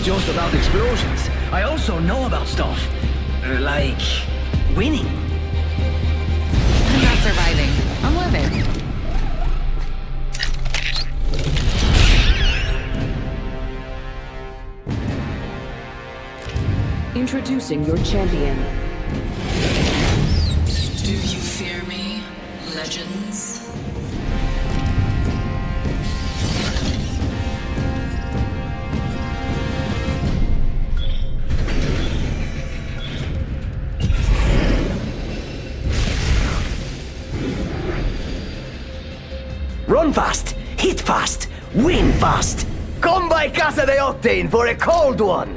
just about explosions. I also know about stuff. Like... winning. I'm not surviving. I'm living. Introducing your champion. Do you fear me, legends? Run fast, hit fast, win fast. Come by Casa de Octane for a cold one.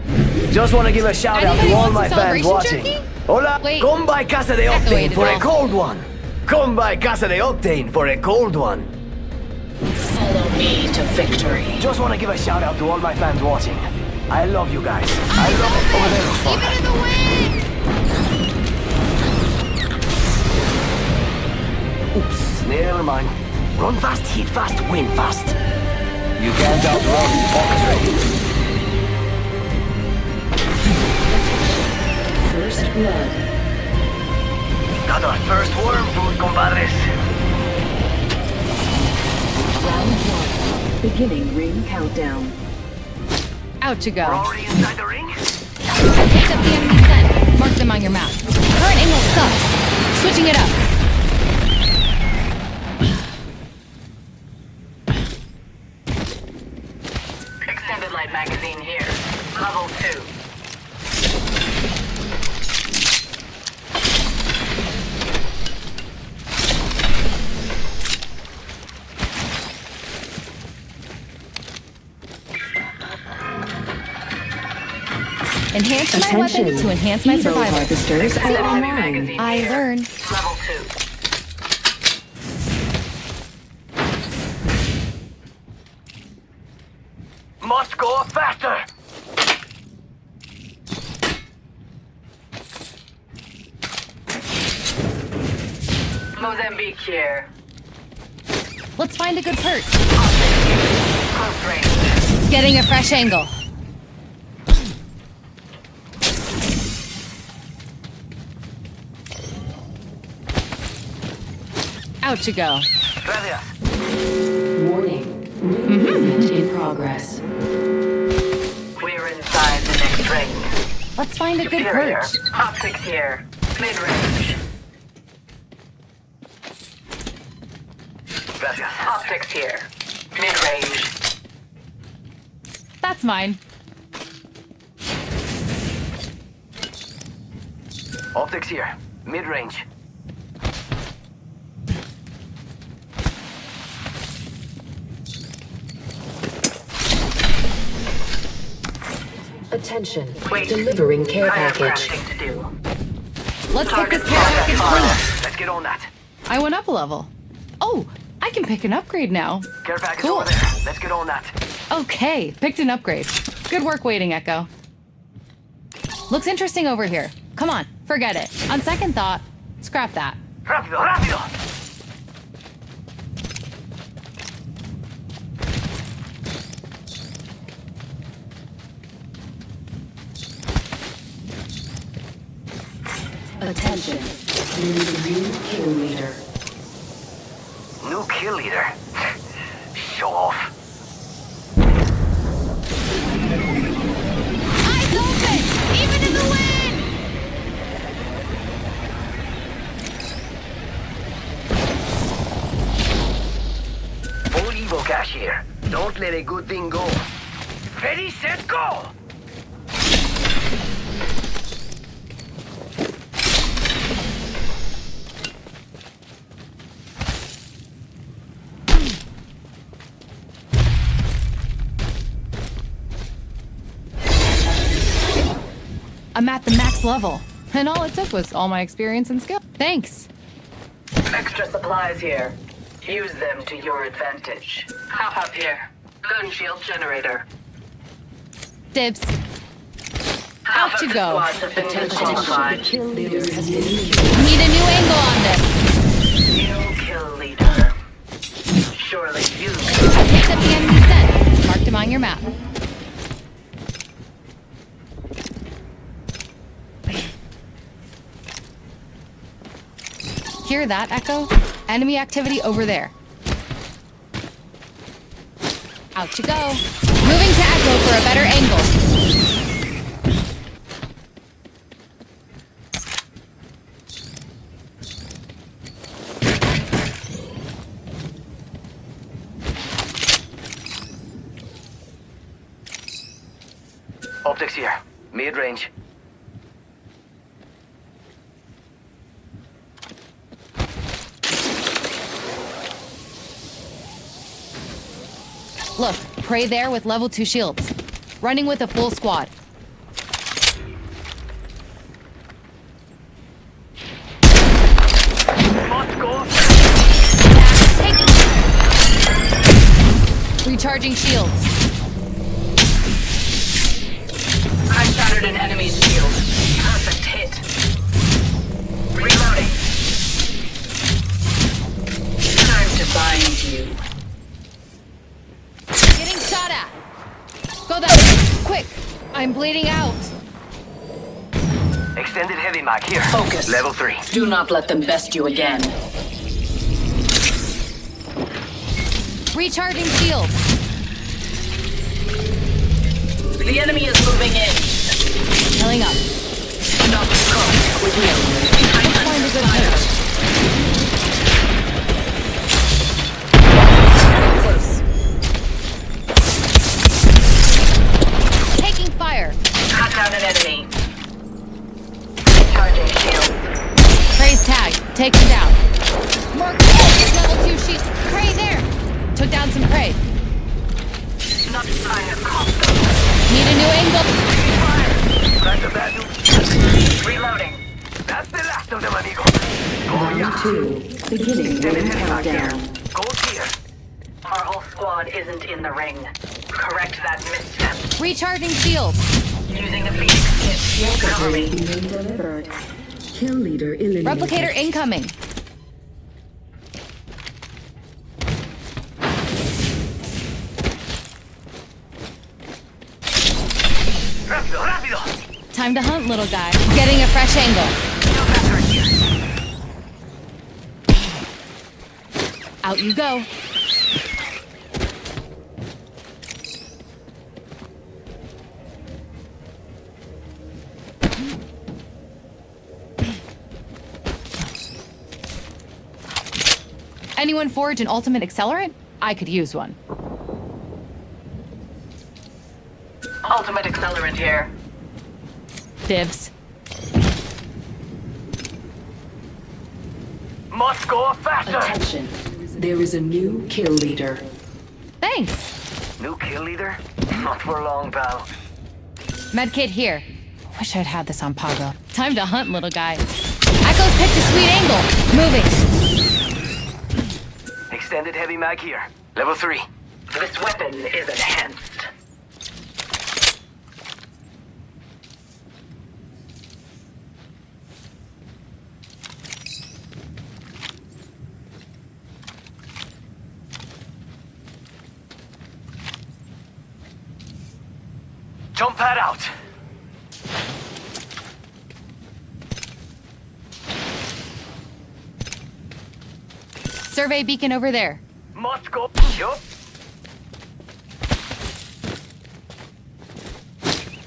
Just want to give a shout out to Anybody all want my some fans watching. celebration turkey? Hola, Wait. come by Casa de Have to wait Octane it for a all. cold one. Come by Casa de Octane for a cold one. Follow me to victory. Just want to give a shout out to all my fans watching. I love you guys. I love it over there. Even in the wind! Oops, never mind. Run fast, hit fast, win fast. You can't outrun Fox Ray. First blood. Got our first worm food, compadres. Round 1. Beginning ring countdown. Out you We're go. already inside the ring? Picked up the enemy scent. Mark them on your map. Current angle sucks. Switching it up. Extended light magazine here. Level 2. Enhance my Attention. weapon to enhance my Evo survival. harvesters are Heavy online. magazine I here. learn. Level 2. Must go faster. Mozambique here. Let's find a good perch. Close range. Getting a fresh angle. Out you go. Gracias. Warning. Ring movement in progress. We're inside the next ring. Let's find a good Superior. perch. Optics here. Mid-range. Gracias. Optics here. Mid-range. That's mine. Optics here. Mid-range. Attention. Wait. Delivering care I have package. crafting to do. Let's get this Target care package spotted. clean. Let's get on that. I went up a level. Oh, I can pick an upgrade now. Care package Cool. over there. Let's get on that. Okay, picked an upgrade. Good work waiting, Echo. Looks interesting over here. Come on, forget it. On second thought, scrap that. Rápido, rápido. Attention. New kill leader. New kill leader. Show off. Eyes open! Even in the wind! Full Evo cash here. Don't let a good thing go. Ready, set, go! I'm at the max level, and all it took was all my experience and skill. Thanks. Extra supplies here. Use them to your advantage. Hop up here. Gun shield generator. Dibs. Half Out of you the go. squads have been disqualified. Kill leader has been Need a new angle on this. New kill leader. Surely you. Picked up the enemy scent. Marked him on your map. Hear that, Echo? Enemy activity over there. Out you go. Moving to Echo for a better angle. Optics here. Mid-range. Look, Prey there with level 2 shields. Running with a full squad. Must go. Recharging shields. I shattered an enemy's shield. Perfect hit. Reloading. Time to bind you. Getting shot at. Go that way. Quick. I'm bleeding out. Extended heavy mag here. Focus. Level 3. Do not let them best you again. Recharging shields. The enemy is moving in. Healing up. Not contact with me. I'm Find a under good fire. push. Taking fire. Cut down an enemy. Charging shield. Prey's tag. Taken down. More level 2 sheet. Prey there. Took down some prey. Not I have caught them. Need a new angle. That's a bad news. Reloading. That's the last of them, amigo. Round 2. Beginning ring countdown. Gold here. Our whole squad isn't in the ring. Correct that misstep. Recharging shields. Using the Phoenix kit. Cover me. Being delivered. Kill leader eliminated. Replicator incoming. Rápido, rápido. Time to hunt, little guy. Getting a fresh angle. Out you go. Anyone forge an ultimate accelerant? I could use one. Ultimate accelerant here. Dibs. Must go faster. Attention. There is a new kill leader. Thanks. New kill leader? Not for long, pal. Medkit here. Wish I'd had this on Pago. Time to hunt, little guy. Echo's picked a sweet angle. Moving. Extended heavy mag here. Level 3. This weapon is enhanced. Jump pad out. Survey beacon over there. Must go. Yup.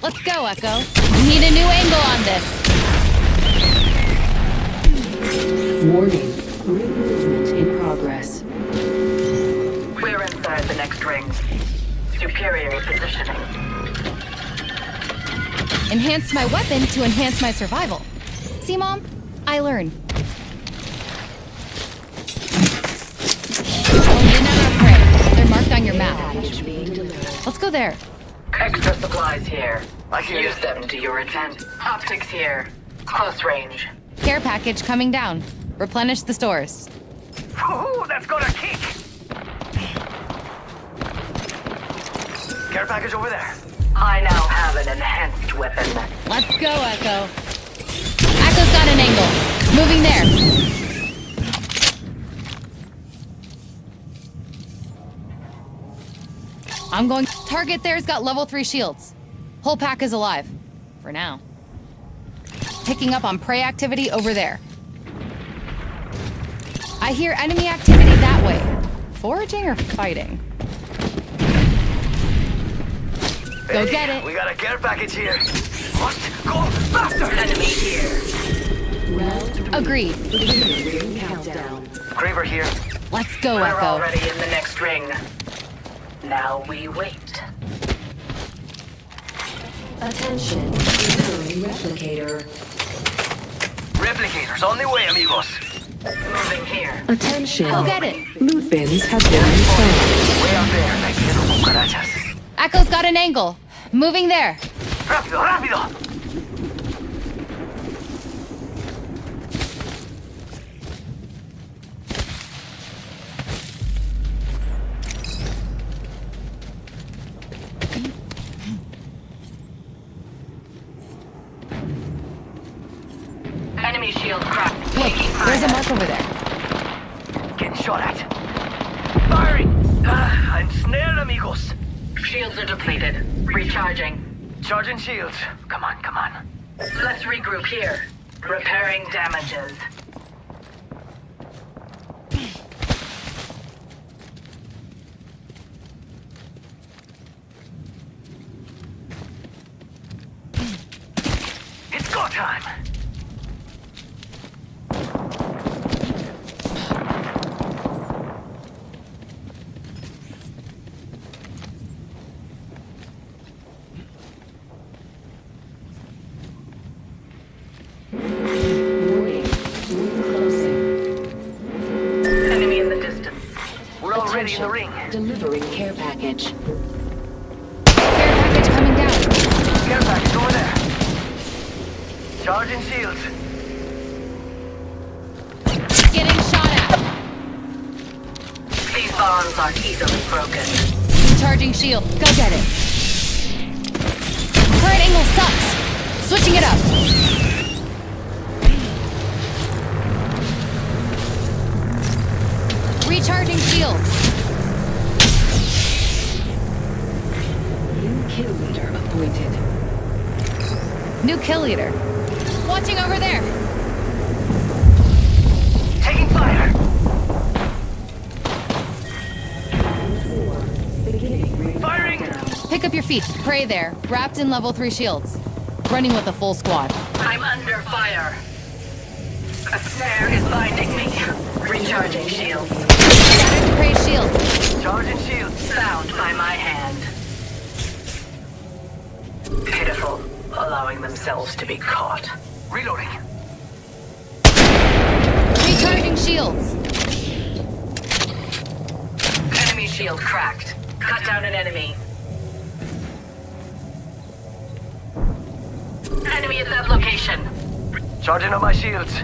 Let's go, Echo. We need a new angle on this. Warning. Ring movement in progress. We're inside the next ring. Superior positioning. Enhanced my weapon to enhance my survival. See, Mom? I learn. Only another prey. They're marked on your map. Package being delivered. Let's go there. Extra supplies here. I hear Use you. them to your advantage. Optics here. Close range. Care package coming down. Replenish the stores. Ooh, that's got a kick. Care package over there. I now have an enhanced weapon. Let's go, Echo. Echo's got an angle. Moving there. I'm going. Target there's got level 3 shields. Whole pack is alive. For now. Picking up on prey activity over there. I hear enemy activity that way. Foraging or fighting? Go get it. We got a care package here. Must go faster. Enemy here. Agreed. Ring countdown. Craver here. Let's go, We're Echo. already in the next ring. Now we wait. Attention. Entering replicator. Replicators on the way, amigos. Moving here. Attention. Go get it. Loot bins have been installed. Way out there, like little cucarachas. Echo's got an angle. Moving there. Rápido, rápido. Enemy shield cracked. Look, Taking there's a fire. mark over there. Getting shot at. Firing. I'm snared, amigos. Shields are depleted. Recharging. Charging shields. Come on, come on. Let's regroup here. Repairing damages. It's go time. Warning. Ring closing. Enemy in the distance. We're already in the ring. Delivering care package. Care package coming down. Care package over there. Charging shields. Getting shot at. These bonds are easily broken. Charging shield. Go get it. Current angle sucks. Switching it up. Recharging shields. New kill leader appointed. New kill leader. Watching over there. Taking fire. Beginning ring Firing. countdown. Pick up your feet. Pray there. Wrapped in level 3 shields. Running with a full squad. I'm under fire. A snare is binding me. Recharging shields. Shattered prey shield. Charging shields. Found by my hand. Pitiful, allowing themselves to be caught. Reloading. Recharging shields. Enemy shield cracked. Cut down an enemy. Enemy at that location. Charging on my shields.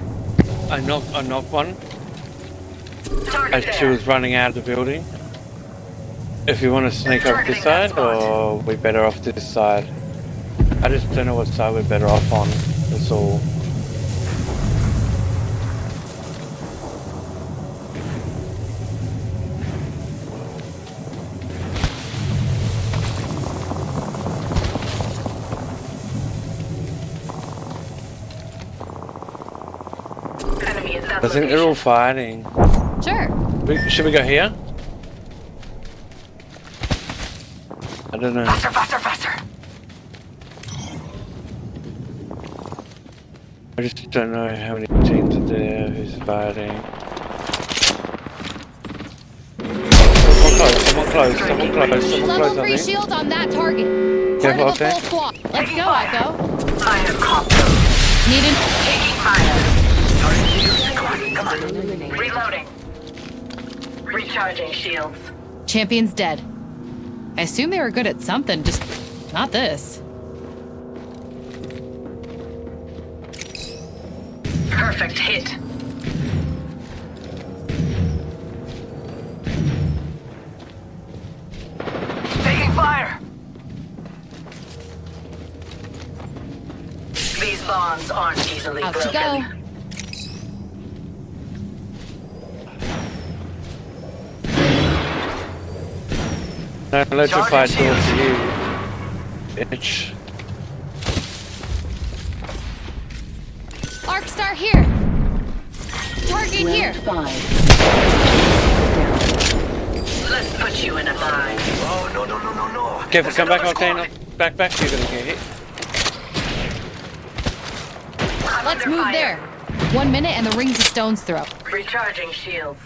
I knocked one Target as she there. was running out of the building. If you want to sneak up this side, or we better off this side. I just don't know what side we're better off on. That's all. Enemy at that I think they're all fighting. Sure. Should we go here? I don't know. Faster, faster, faster. I just don't know how many teams are there, who's fighting. Someone close, someone Level close, 3 I think. shield on that target. Part Careful of out the there. full squad. Let's go, Echo. I have caught them. Need an... Taking fire. Come on, come on. Eliminated. Reloading. Recharging shields. Champion's dead. I assume they were good at something, just not this. Perfect hit. Taking fire. These bonds aren't easily Out broken. to go. No, electrified Charging towards shields. you. Bitch. Arc star here. Target Round here. 5. Let's put you in a bind. Oh, no, no, no, no, no. Careful, There's come back, another Octane. squad. Back, you're gonna get hit. Let's move there. 1 minute and the ring's a stone's throw. Recharging shields.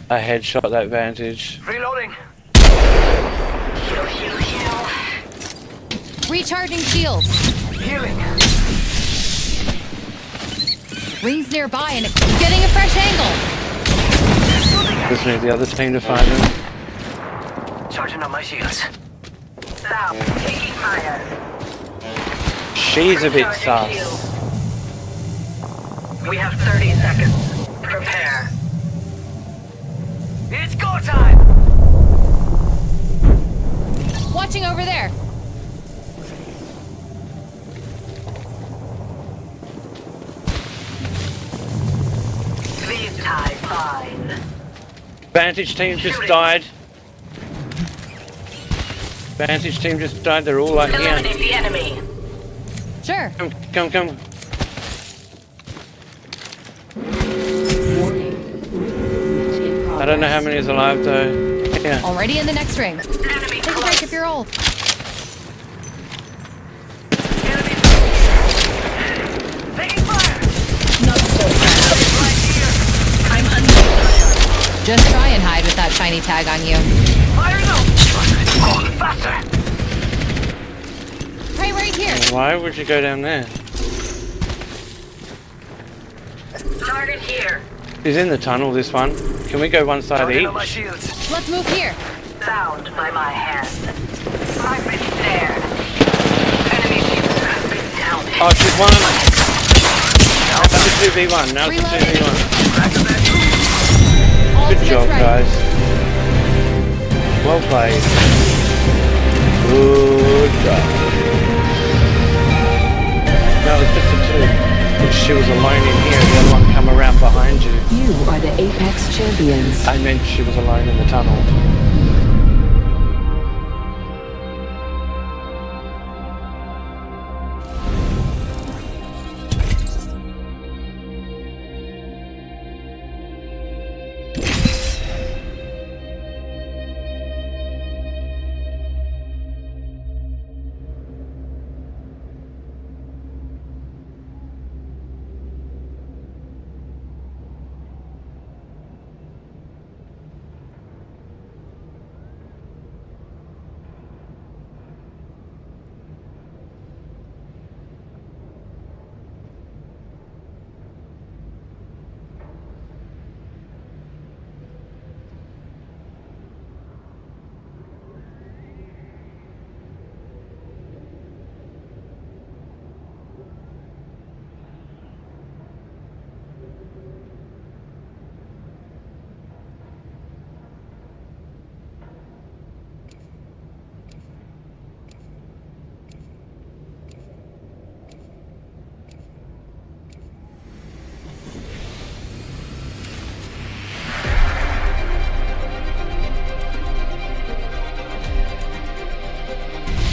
I headshot that Vantage. Reloading. Heal, heal, heal. Recharging shields. Healing. Rings nearby and it's getting a fresh angle. Just need the other team to find them. Charging on my shields. South, taking fire. She's a bit Recharging sus. shields. We have 30 seconds. Prepare. It's go time. Watching over there. These tie fine. Vantage team just died. Vantage team just died. They're all like here. Eliminate the enemy. Sure. Come. Warning. Movement in progress. I don't know how many is alive though. Yeah. Already in the next ring. Enemy Take a break close. if you're old. Taking fire. Not so fast. Right here. I'm under fire. Just try and hide with that shiny tag on you. Firing up. Oh, faster. Right here. Why would you go down there? Target here. He's in the tunnel, this one. Can we go one side Charging on my each? shields. Let's move here. Bound by my hand. I've been snared. Enemy shields have been down. Oh, she's won. Now it's a 2v1. Now it's a Reloading. 2v1. All Good to job, its right. guys. Well played. Good job. That was just a 2. If she was alone in here, the other one come around behind you. You are the Apex Champions. I meant she was alone in the tunnel.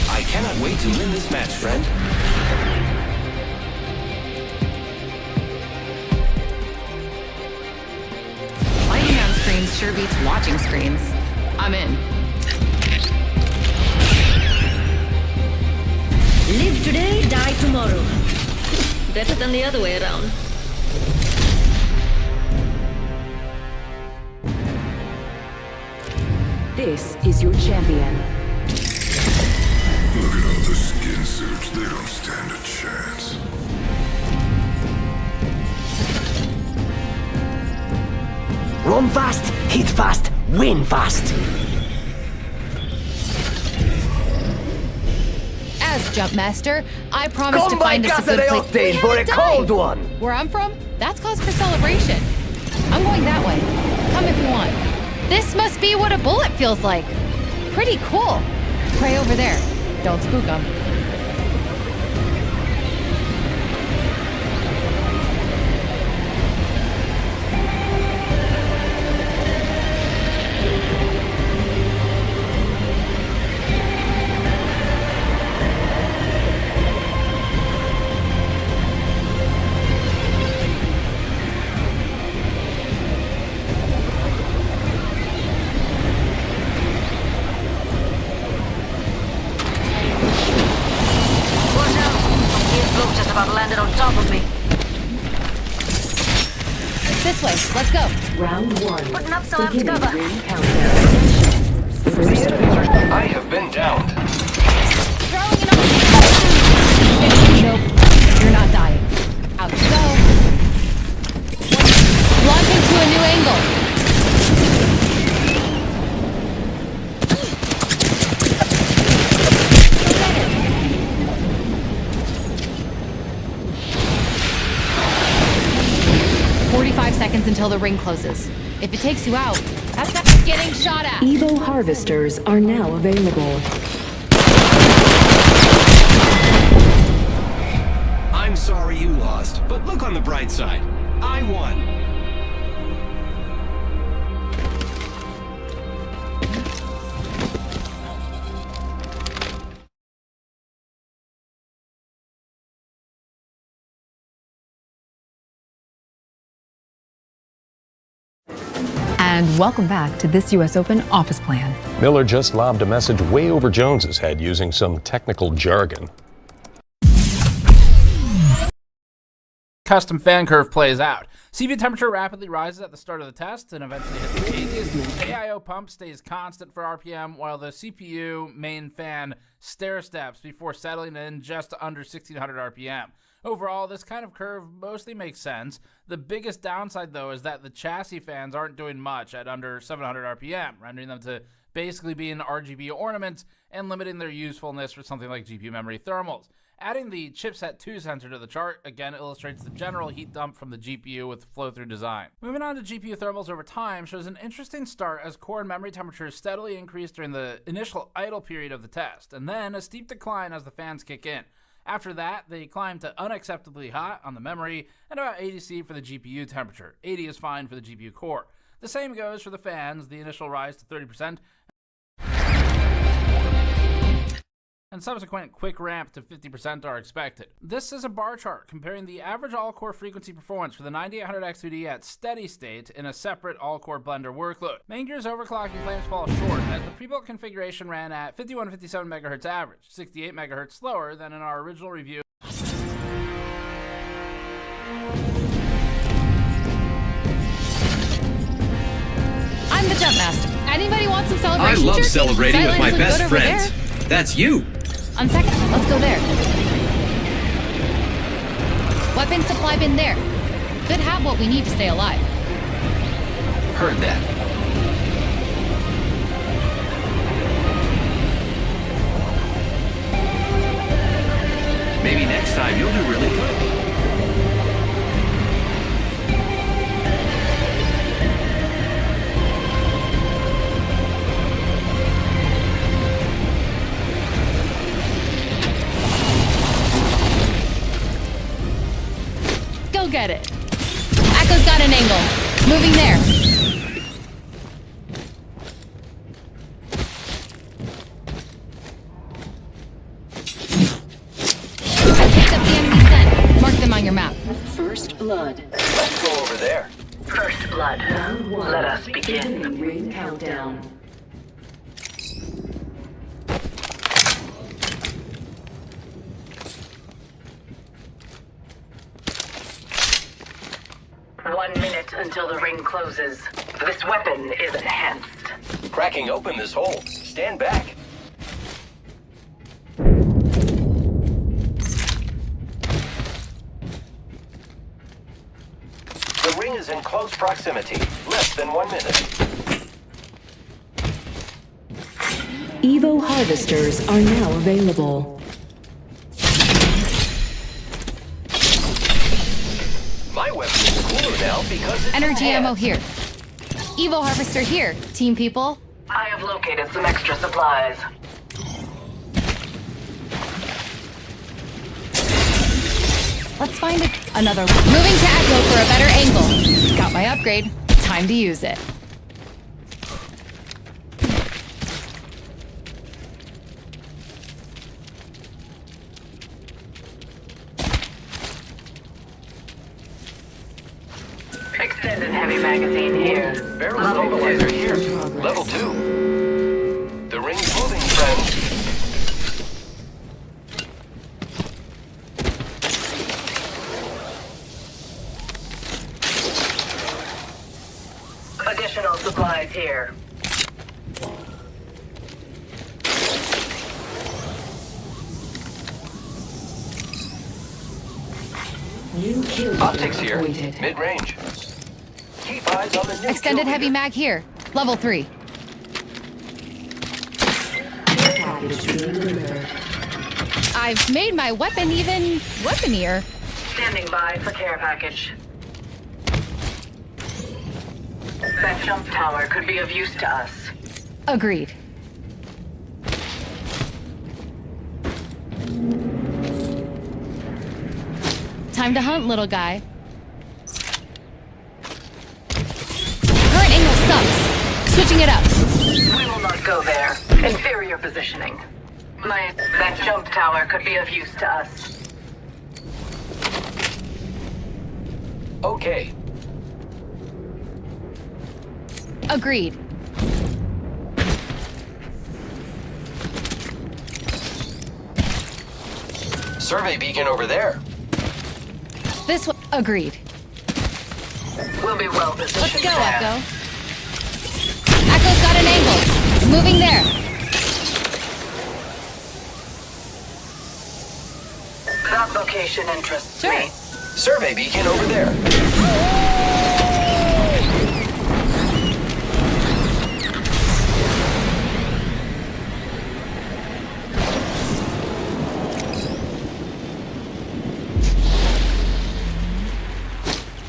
I cannot wait to win this match, friend. Fighting on screens sure beats watching screens. I'm in. Live today, die tomorrow. Better than the other way around. This is your champion. Look at all the skin suits. They don't stand a chance. Run fast, hit fast, win fast. As Jumpmaster, I promise to Come by find us a Casa good de place. Octane We for a haven't cold died. one. Where I'm from, that's cause for celebration. I'm going that way. Come if you want. This must be what a bullet feels like. Pretty cool. Pray over there. Don't spook them. way. Let's go. Round 1. Putting up some Beginning cover. ring countdown. First blood. I have been downed. Throwing it on. Nope. You're not dying. Out you go. Launching to a new angle. 45 seconds until the ring closes. If it takes you out, that's not getting shot at. Evo harvesters are now available. I'm sorry you lost, but look on the bright side. I won. And welcome back to this U.S. Open office plan. Miller just lobbed a message way over Jones's head using some technical jargon. Custom fan curve plays out. CPU temperature rapidly rises at the start of the test and eventually hits the 80s. The AIO pump stays constant for RPM while the CPU main fan stair steps before settling in just under 1600 RPM. Overall, this kind of curve mostly makes sense. The biggest downside, though, is that the chassis fans aren't doing much at under 700 RPM, rendering them to basically be an RGB ornament and limiting their usefulness for something like GPU memory thermals. Adding the chipset 2 sensor to the chart again illustrates the general heat dump from the GPU with flow-through design. Moving on to GPU thermals over time shows an interesting start as core and memory temperatures steadily increase during the initial idle period of the test, and then a steep decline as the fans kick in. After that, they climb to unacceptably hot on the memory and about 80 C for the GPU temperature. 80 is fine for the GPU core. The same goes for the fans, the initial rise to 30%, and subsequent quick ramp to 50% are expected. This is a bar chart comparing the average all-core frequency performance for the 9800X2D at steady state in a separate all-core blender workload. Main Gear's overclocking claims fall short as the pre-built configuration ran at 5157 MHz average, 68 MHz slower than in our original review. I'm the jump master. Anybody want some celebration? I love jerky? celebrating with my Silence best and good over friends. there. That's you. On second, let's go there. Weapon supply bin there. Could have what we need to stay alive. Heard that. Maybe next time you'll do really good. Go get it. Echo's got an angle. Moving there. I picked up the enemy scent. Mark them on your map. First blood. Let's go over there. First blood. Round 1. Let us begin. Beginning ring countdown. One minute until the ring closes. This weapon is enhanced. Cracking open this hole. Stand back. The ring is in close proximity. Less than 1 minute. Evo harvesters are now available. My weapon is cooler now because it's Energy ammo enhanced. here. Evo harvester here, team people. I have located some extra supplies. Let's find another one. Moving to Echo for a better angle. Got my upgrade. Time to use it. Extended heavy magazine here. Barrel Level stabilizer 2. here. Level 2. The ring's moving, friends. here. New kill Optics here. appointed. Mid-range. Keep eyes on the new Extended kill heavy leader. mag here. Level 3. Package being delivered. I've made my weapon even weaponier. Standing by for care package. That jump tower could be of use to us. Agreed. Time to hunt, little guy. Current angle sucks. Switching it up. We will not go there. Inferior positioning. That jump tower could be of use to us. Okay. Agreed. Survey beacon over there. This one. Agreed. We'll be well Let's positioned go, there. Echo. Echo's got an angle. Moving there. That location interests Sure. me. Survey beacon over there.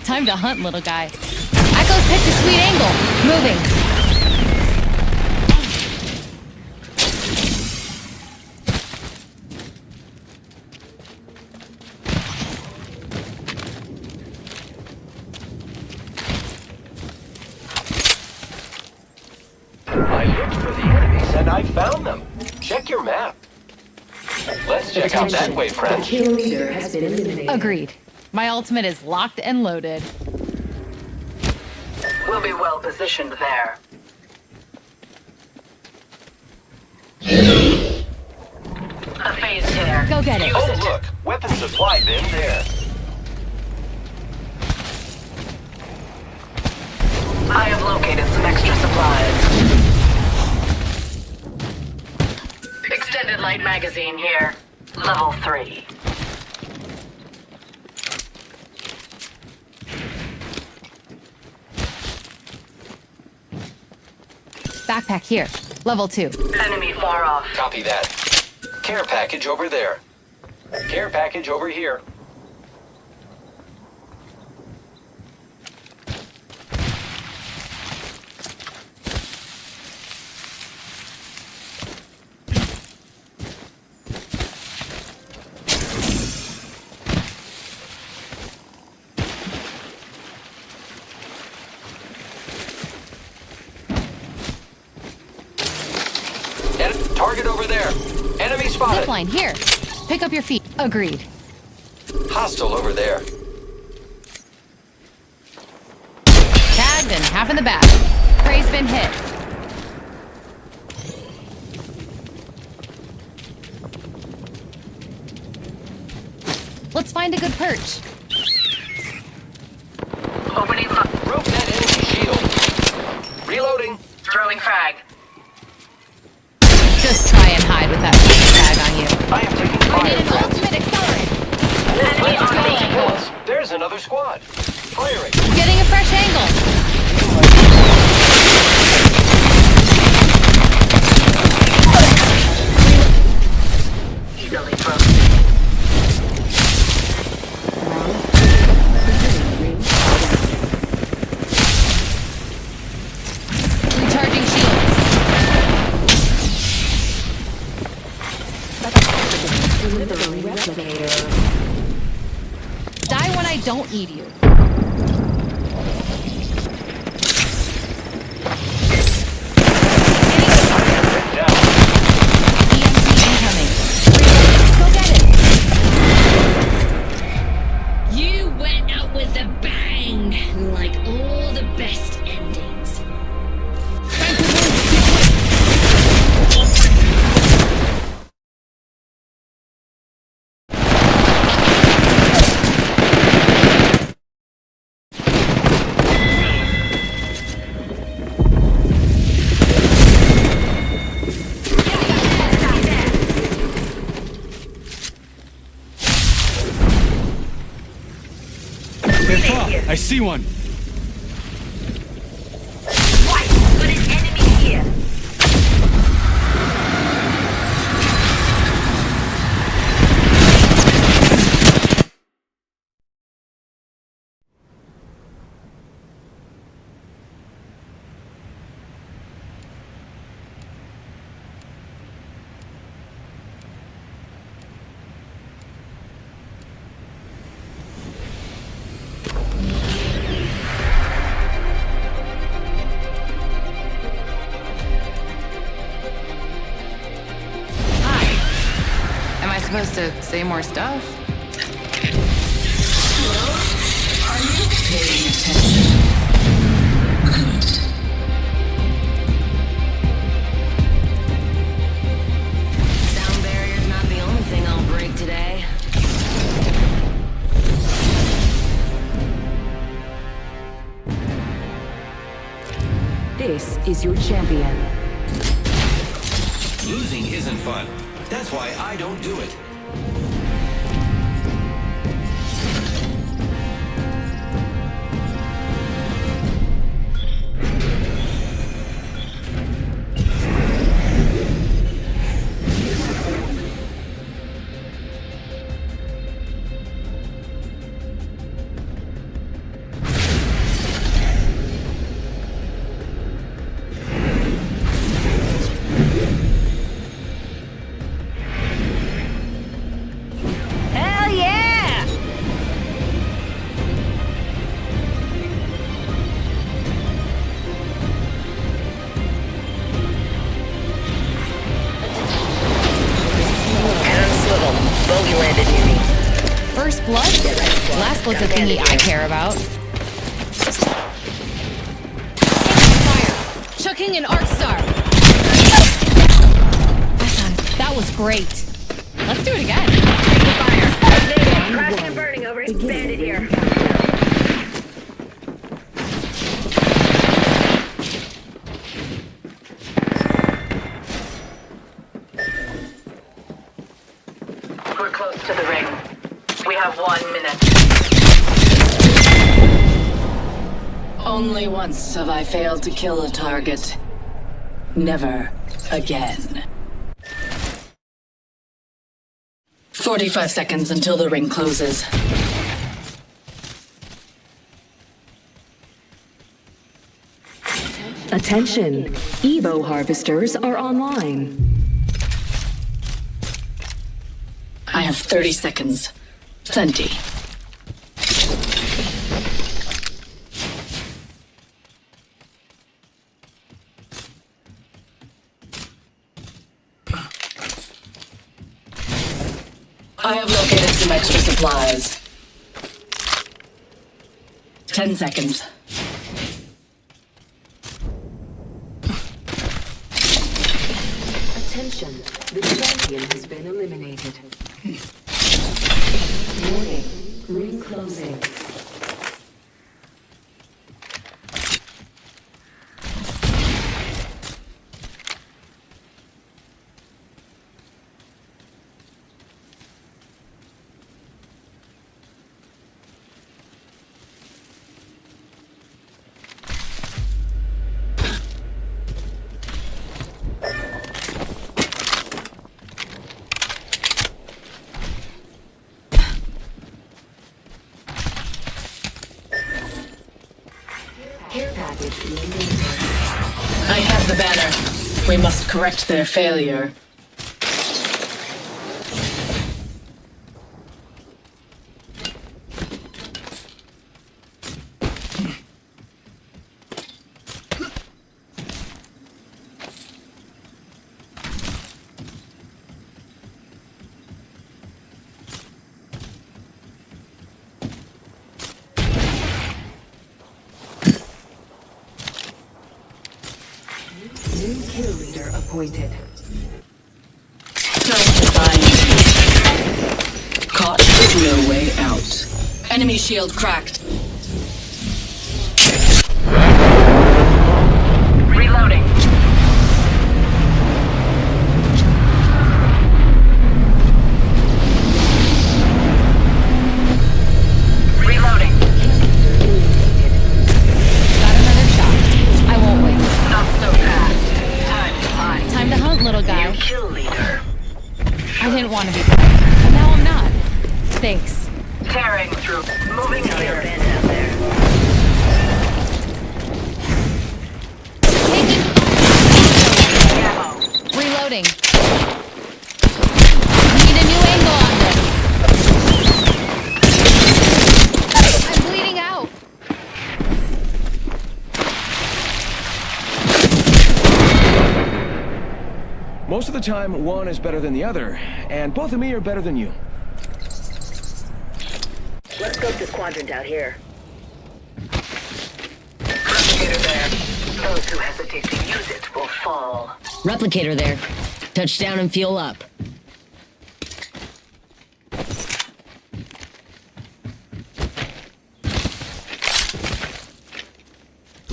Time to hunt, little guy. Echo's picked a sweet angle. Moving. I looked for the enemies and I found them. Check your map. Let's check out that way, The friend. kill leader has been eliminated. Agreed. My ultimate is locked and loaded. We'll be well positioned there. A phased tear. Go get it. Use Oh, it. look. Weapon supply bin there. I have located some extra supplies. Extended light magazine here. Level 3. Backpack here. Level 2. Enemy far off. Copy that. Care package over there. Care package over here. Target over there. Enemy spotted. Zipline here. Pick up your feet. Agreed. Hostile over there. Tagged and half in the back. Prey's been hit. Let's find a good perch. Opening up. Broke that enemy shield. Reloading. Throwing frag. Just try and hide with that tag on you. I am taking I fire. need an friends. ultimate accelerant. Enemy Let's on go, me. Echo. There's another squad. Firing. Getting a fresh angle. Easily broken. Recharging shields. Delivering replicator. Die when I don't need you. I see one. White, but an enemy here. Am I supposed to say more stuff? Are you paying attention? Good. Sound barrier's not the only thing I'll break today. This is your champion. Losing isn't fun. That's why I don't do it. Hell yeah! Cannon swivel. Bogey landed near me. First blood? Last blood's a thingy I care about. Taking fire. Chucking an arc star. That was great. Let's do it again. Crashing and burning over. Bandit here. We're close to the ring. We have 1 minute. Only once have I failed to kill a target. Never again. 45 seconds until the ring closes. Attention! Evo harvesters are online. I have 30 seconds. Plenty. I have located some extra supplies. 10 seconds. Attention, the champion has been eliminated. Warning, ring closing. I have the banner. We must correct their failure. New kill leader appointed. Time to find. Caught with no way out. Enemy shield cracked. Reloading. Reloading. guy. New kill leader. I didn't want to be dead, but now I'm not. Thanks. Tearing through. Moving here. Reloading. Need a new angle on this. I'm bleeding out. Most of the time, one is better than the other, and both of me are better than you. Let's scope this quadrant out here. Replicator there. Those who hesitate to use it will fall. Replicator there. Touchdown and fuel up.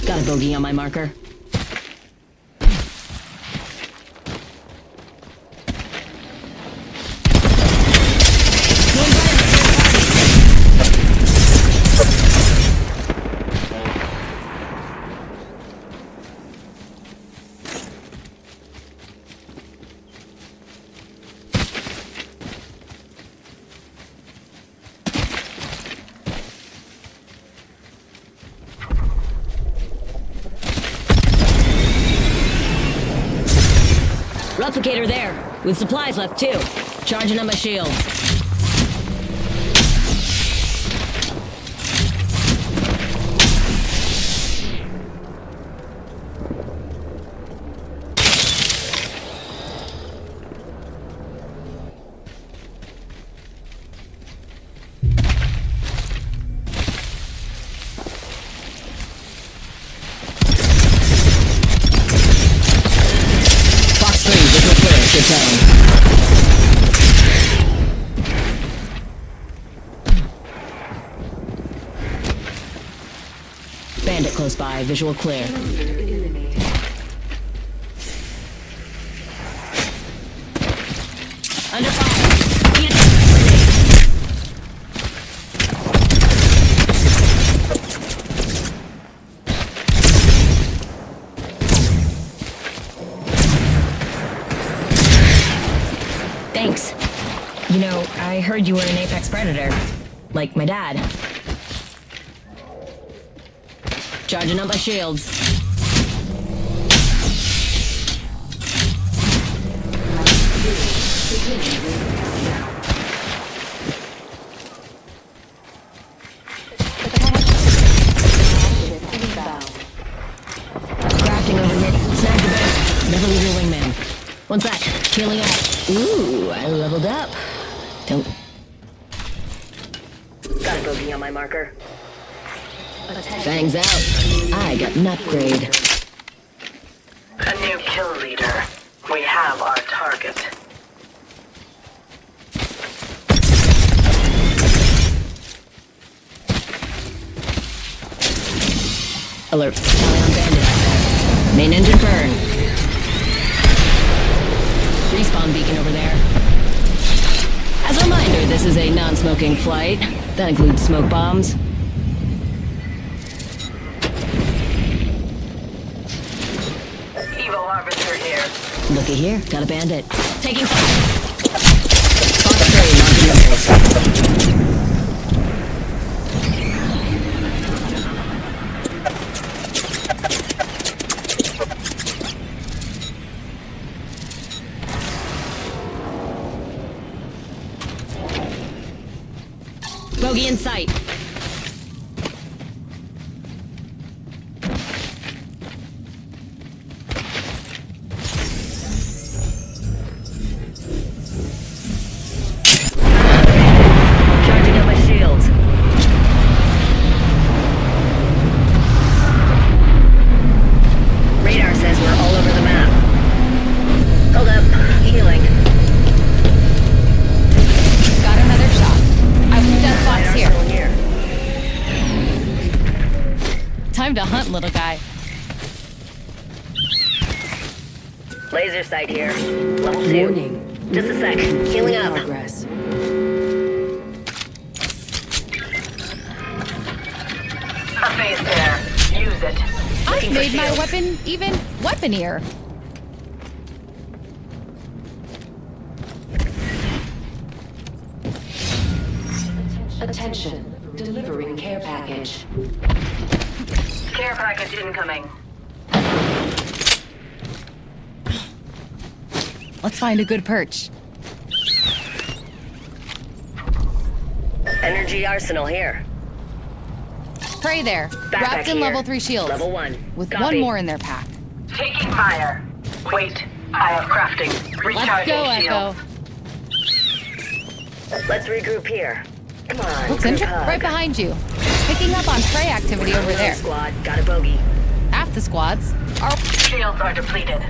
Got a bogey on my marker. Replicator there, with supplies left too. Charging on my shields. Good time. Bandit close by, visual clear. Under fire. Thanks. You know, I heard you were an apex predator. Like my dad. Charging up my shields. Crafting over here. Snag the bear. Never leave your wingman. One sec. Healing up. Ooh, I leveled up. Don't. Got a bogey on my marker. Fangs out. I got an upgrade. A new kill leader. We have our target. Alert. Tally on bandit. Main engine burn. Respawn beacon over there. As a reminder, this is a non-smoking flight. That includes smoke bombs. Evil Harvester here. Looky here, got a bandit. Taking fire. Fox 3, launching missiles. Bogey in sight. Charging up my shields. Radar says we're all over the map. Hold up. Healing. Got another shot. I was death box here. Time to hunt, little guy. Laser sight here. Level 2. Warning. Just a sec. Healing up. Progress. A phase there. Use it. I've Looking for made my shields. weapon even weaponier. Attention, delivering care package. Care package incoming. Let's find a good perch. Energy arsenal here. Prey there. Wrapped in here. level 3 shields. Level 1. With Copy. one more in their pack. Taking fire. Wait, I have crafting. Let's Recharging go, shield. Echo. Let's regroup here. Come on. Looks group interesting. hug. Right behind you. Picking up on prey activity over there. Squad, got a bogey. Half the squads are Shields are depleted.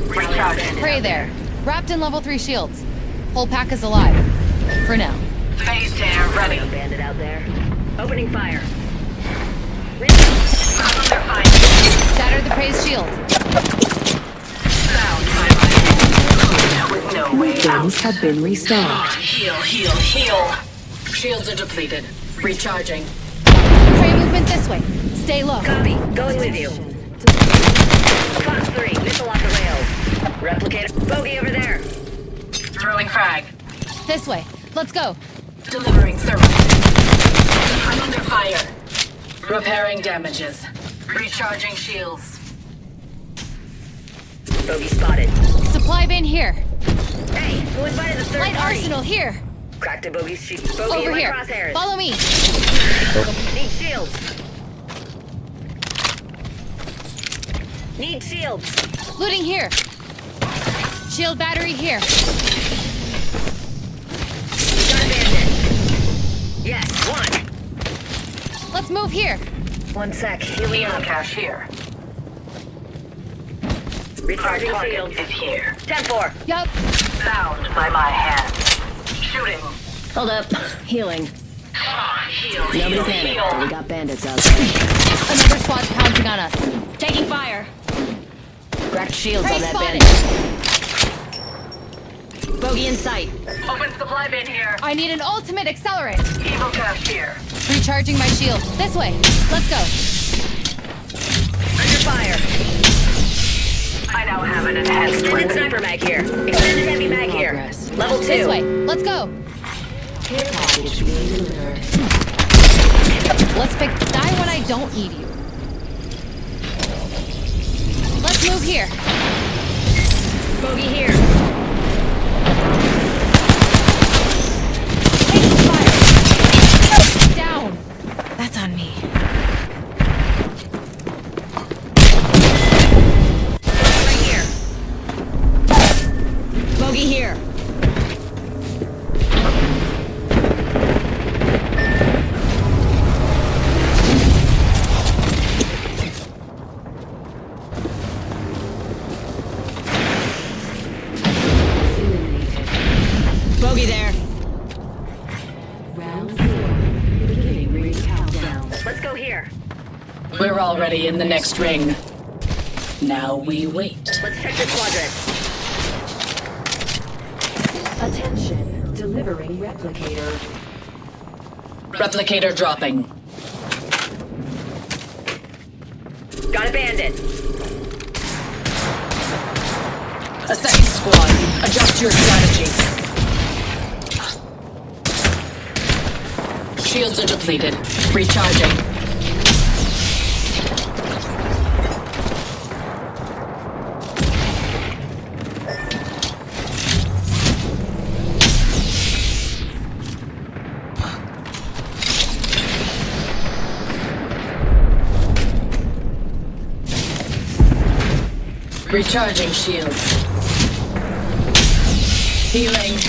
Recharging. prey there. Wrapped in level 3 shields. Whole pack is alive. For now. Phase tear ready. Bandit out there. Opening fire. Under fire. Shatter the prey's shield. Sound my with no way out. Guns have been restocked. Heal, heal, heal. Shields are depleted. Recharging. Prey movement this way. Stay low. Copy. Going with you. Fox 3, missile off the rails. Replicator. Bogey over there. Throwing frag. This way. Let's go. Delivering thermal. I'm under fire. Repairing damages. Recharging shields. Bogey spotted. Supply bin here. Hey, who invited the third Light party? arsenal here. Cracked a bogey's sheet. Bogey in Over my here. crosshairs. Follow me. Need shields. Need shields. Looting here. Shield battery here. Got a bandit. Yes, one. Let's move here. 1 sec. Healing Heal up. cache here. Recharging Our shield. target is here. 10-4. Yup. Bound by my hand. Shooting. Hold up. Healing. Heal, Nobody heal, panic. heal. We got bandits out there. Another squad's pouncing on us. Taking fire. Cracked shields Prey on that spotted. bandit. Bogey in sight. Open supply bin here. I need an ultimate accelerant. Evil cache here. Recharging my shield. This way. Let's go. Under fire. I now have an enhanced Extended weapon. sniper mag here. Extended heavy mag here. Level 2. This way. Let's go. Care package being delivered. Let's pick die when I don't need you. Let's move here. Bogey here. Taking fire. Down. That's on me. Right here. Bogey here. Bogey there. Round 4. Beginning ring countdown. Let's go here. We're already in the next ring. Now we wait. Let's check this quadrant. Attention, delivering replicator. Replicator dropping. Got a bandit. A second squad. Adjust your strategy. Shields are depleted. Recharging. Recharging shields. Healing.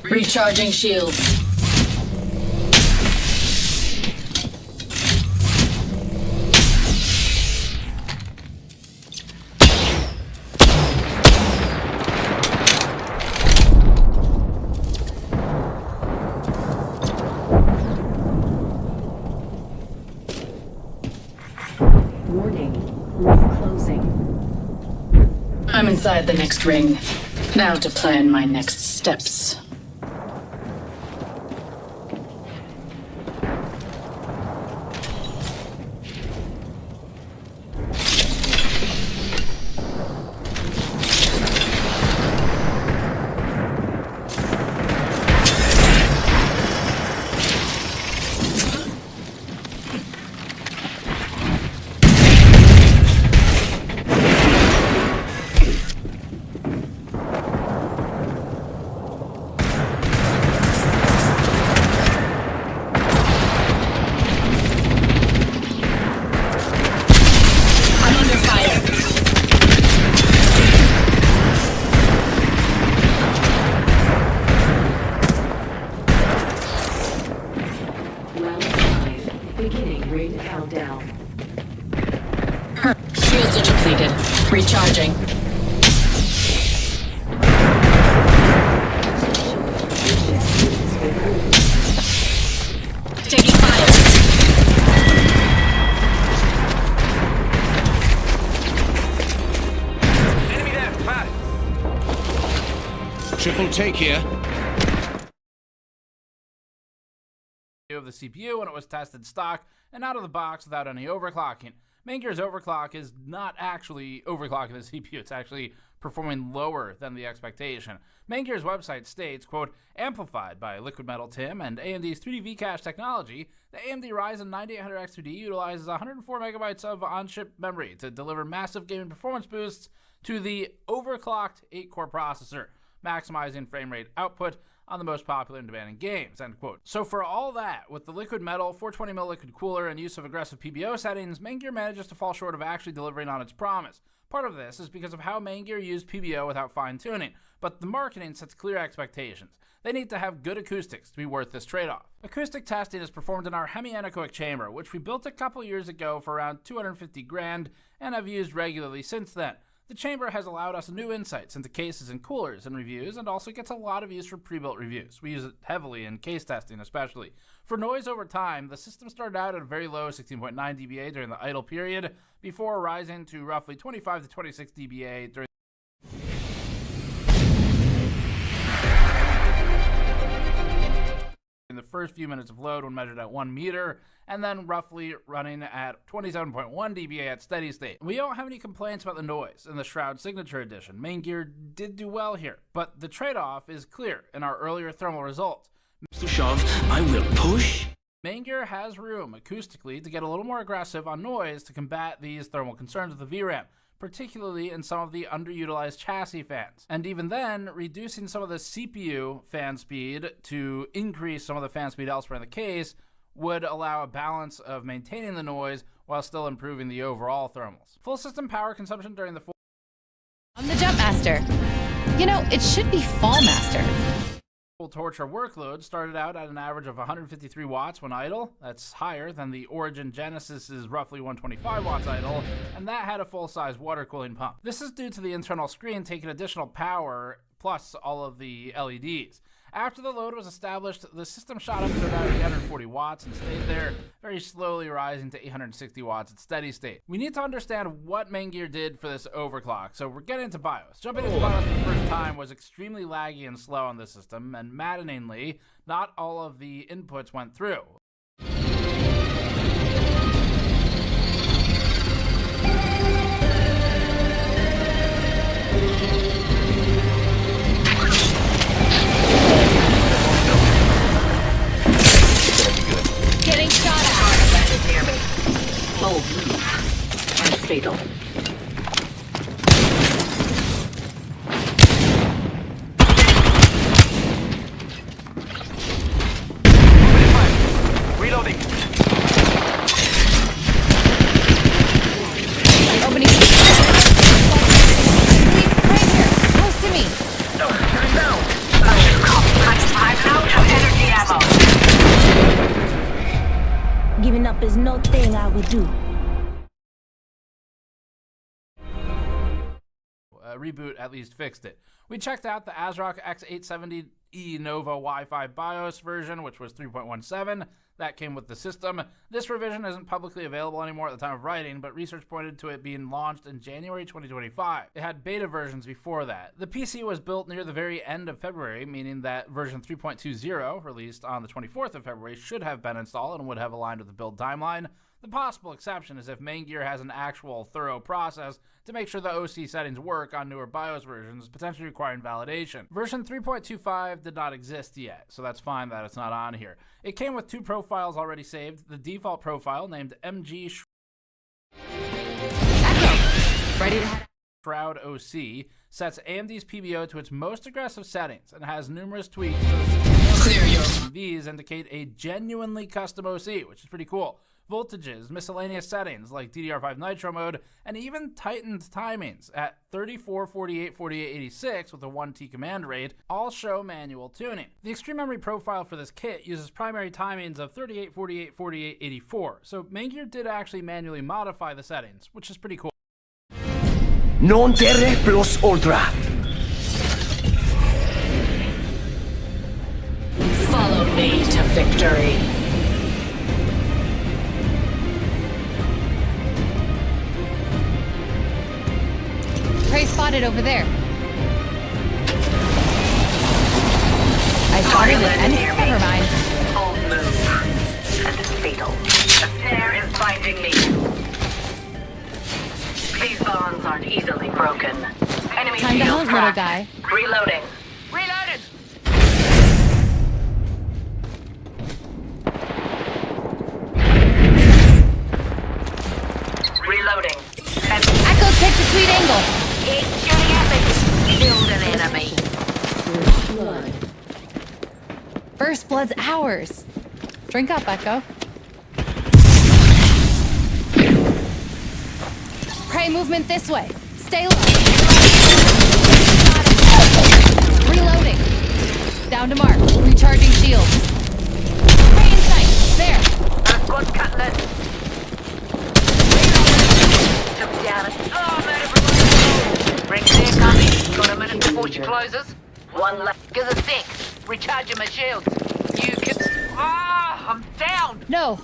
Recharging shields. Warning, ring closing. I'm inside the next ring. Now to plan my next steps. Beginning ring countdown. Shields are depleted. Recharging. Taking fire. Enemy there, fast. Triple take here. Of the CPU when it was tested stock and out of the box without any overclocking. Main Gear's overclock is not actually overclocking the CPU, it's actually performing lower than the expectation. Main Gear's website states, quote, amplified by Liquid Metal Tim and AMD's 3D V-Cache technology, the AMD Ryzen 9800X 2D utilizes 104 megabytes of on-chip memory to deliver massive gaming performance boosts to the overclocked 8-core processor, maximizing frame rate output on the most popular and demanding games, end quote. So for all that, with the liquid metal, 420mm liquid cooler, and use of aggressive PBO settings, Main Gear manages to fall short of actually delivering on its promise. Part of this is because of how Main Gear used PBO without fine-tuning, but the marketing sets clear expectations. They need to have good acoustics to be worth this trade-off. Acoustic testing is performed in our hemi-anechoic chamber, which we built a couple years ago for around 250 grand and have used regularly since then. The chamber has allowed us new insights into cases and coolers and reviews, and also gets a lot of use for pre-built reviews. We use it heavily in case testing especially. For noise over time, the system started out at a very low 16.9 dBA during the idle period, before rising to roughly 25 to 26 dBA during the first few minutes of load when measured at 1 meter, and then roughly running at 27.1 dBA at steady state. We don't have any complaints about the noise in the Shroud Signature Edition. Main Gear did do well here, but the trade-off is clear in our earlier thermal results. Mr. Shove, I will push. Main Gear has room acoustically to get a little more aggressive on noise to combat these thermal concerns with the VRAM, particularly in some of the underutilized chassis fans. And even then, reducing some of the CPU fan speed to increase some of the fan speed elsewhere in the case would allow a balance of maintaining the noise while still improving the overall thermals. Full system power consumption during the I'm the Jump Master. You know, it should be Fall Master. full torture workload started out at an average of 153 watts when idle. That's higher than the Origin Genesis's roughly 125 watts idle, and that had a full-size water cooling pump. This is due to the internal screen taking additional power plus all of the LEDs. After the load was established, the system shot up to about 840 watts and stayed there, very slowly rising to 860 watts at steady state. We need to understand what Main Gear did for this overclock, so we're getting into BIOS. Jumping into BIOS for the first time was extremely laggy and slow on this system, and maddeningly, not all of the inputs went through. Getting shot at. Near me. Bold move. And fatal. Reloading. Opening. Right here, close to me. Down. I'm out of energy ammo. Giving up is no thing I would do. Reboot at least fixed it. We checked out the ASRock X870E Nova Wi-Fi BIOS version, which was 3.17. That came with the system. This revision isn't publicly available anymore at the time of writing, but research pointed to it being launched in January 2025. It had beta versions before that. The PC was built near the very end of February, meaning that version 3.20, released on the 24th of February, should have been installed and would have aligned with the build timeline. The possible exception is if Main Gear has an actual thorough process to make sure the OC settings work on newer BIOS versions, potentially requiring validation. Version 3.25 did not exist yet, so that's fine that it's not on here. It came with two profiles already saved. The default profile, named MG Ready to head. Shroud OC, sets AMD's PBO to its most aggressive settings and has numerous tweaks to the system. These indicate a genuinely custom OC, which is pretty cool. Voltages, miscellaneous settings like DDR5 Nitro mode, and even tightened timings at 34, 48, 48, 86 with a 1T command rate all show manual tuning. The extreme memory profile for this kit uses primary timings of 38, 48, 48, 84, so Maingear did actually manually modify the settings, which is pretty cool. Non terre plus ultra. Follow me to victory. Prey spotted over there. I spotted it and never mind. Full move. And it's fatal. The snare is binding me. These bonds aren't easily broken. Enemy Time to shield hunt, little cracked. guy. Reloading. Reloaded! Reloading. Echo takes a sweet angle. It's shooting at me. Killed an enemy. First blood's ours. Drink up, Echo. Prey movement this way. Stay low. Reloading. Down to mark. Recharging shields. Prey in sight. There. I've got cutlet. Took down. Oh, man, everyone. Ring clear coming. Got a minute before she closes. One left. Give us a sec. Recharging my shields. You can. Ah, I'm down. No.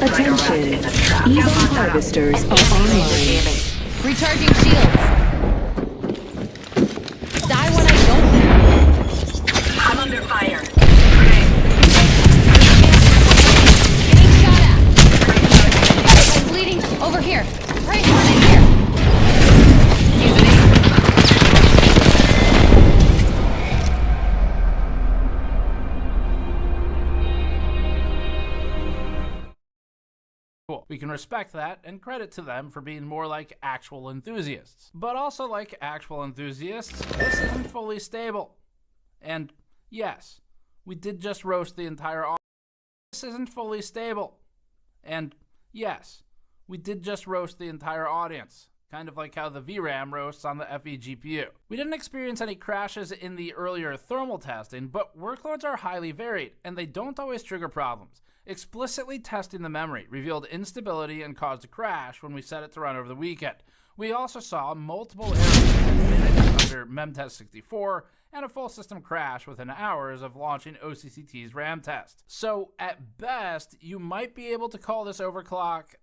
Attention. Evo harvesters are online. Recharging shields. Die when I don't. I'm under fire. Getting shot at. I'm bleeding. Over here. Prey spotted here. Cool. We can respect that and credit to them for being more like actual enthusiasts. But also like actual enthusiasts, this isn't fully stable. And yes, we did just roast the entire audience. This isn't fully stable. And yes, we did just roast the entire audience. Kind of like how the VRAM roasts on the FE GPU. We didn't experience any crashes in the earlier thermal testing, but workloads are highly varied, and they don't always trigger problems. Explicitly testing the memory revealed instability and caused a crash when we set it to run over the weekend. We also saw multiple errors under Memtest 64 and a full system crash within hours of launching OCCT's RAM test. So at best, you might be able to call this overclock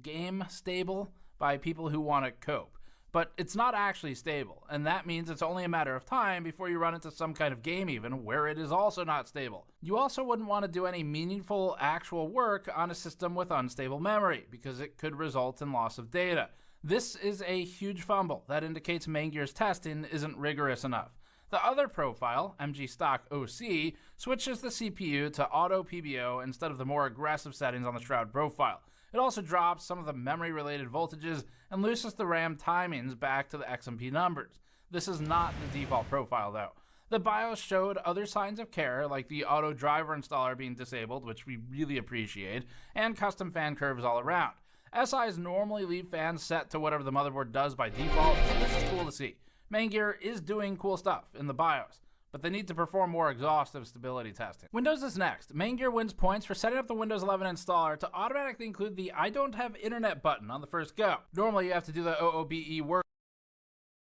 game stable by people who want to cope. But it's not actually stable, and that means it's only a matter of time before you run into some kind of game even where it is also not stable. You also wouldn't want to do any meaningful actual work on a system with unstable memory, because it could result in loss of data. This is a huge fumble that indicates Maingear's testing isn't rigorous enough. The other profile, MG Stock OC, switches the CPU to auto PBO instead of the more aggressive settings on the Shroud profile. It also drops some of the memory-related voltages and loosens the RAM timings back to the XMP numbers. This is not the default profile, though. The BIOS showed other signs of care, like the auto driver installer being disabled, which we really appreciate, and custom fan curves all around. SIs normally leave fans set to whatever the motherboard does by default, so this is cool to see. Maingear is doing cool stuff in the BIOS, but they need to perform more exhaustive stability testing. Windows is next. Maingear wins points for setting up the Windows 11 installer to automatically include the I don't have internet button on the first go. Normally you have to do the OOBE work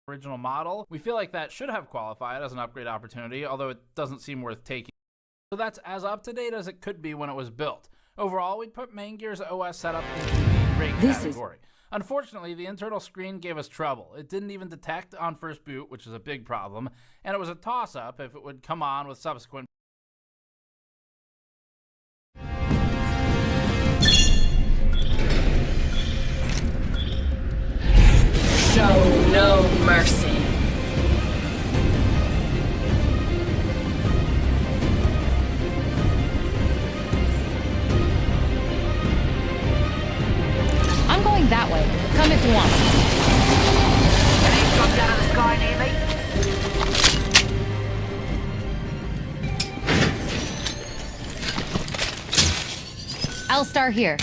original model. We feel like that should have qualified as an upgrade opportunity, although it doesn't seem worth taking. So that's as up to date as it could be when it was built. Overall, we'd put Maingear's OS setup into the great category. Unfortunately, the internal screen gave us trouble. It didn't even detect on first boot, which is a big problem, and it was a toss-up if it would come on with subsequent. Show no mercy. I'm going that way. Come if you want. L-Star here.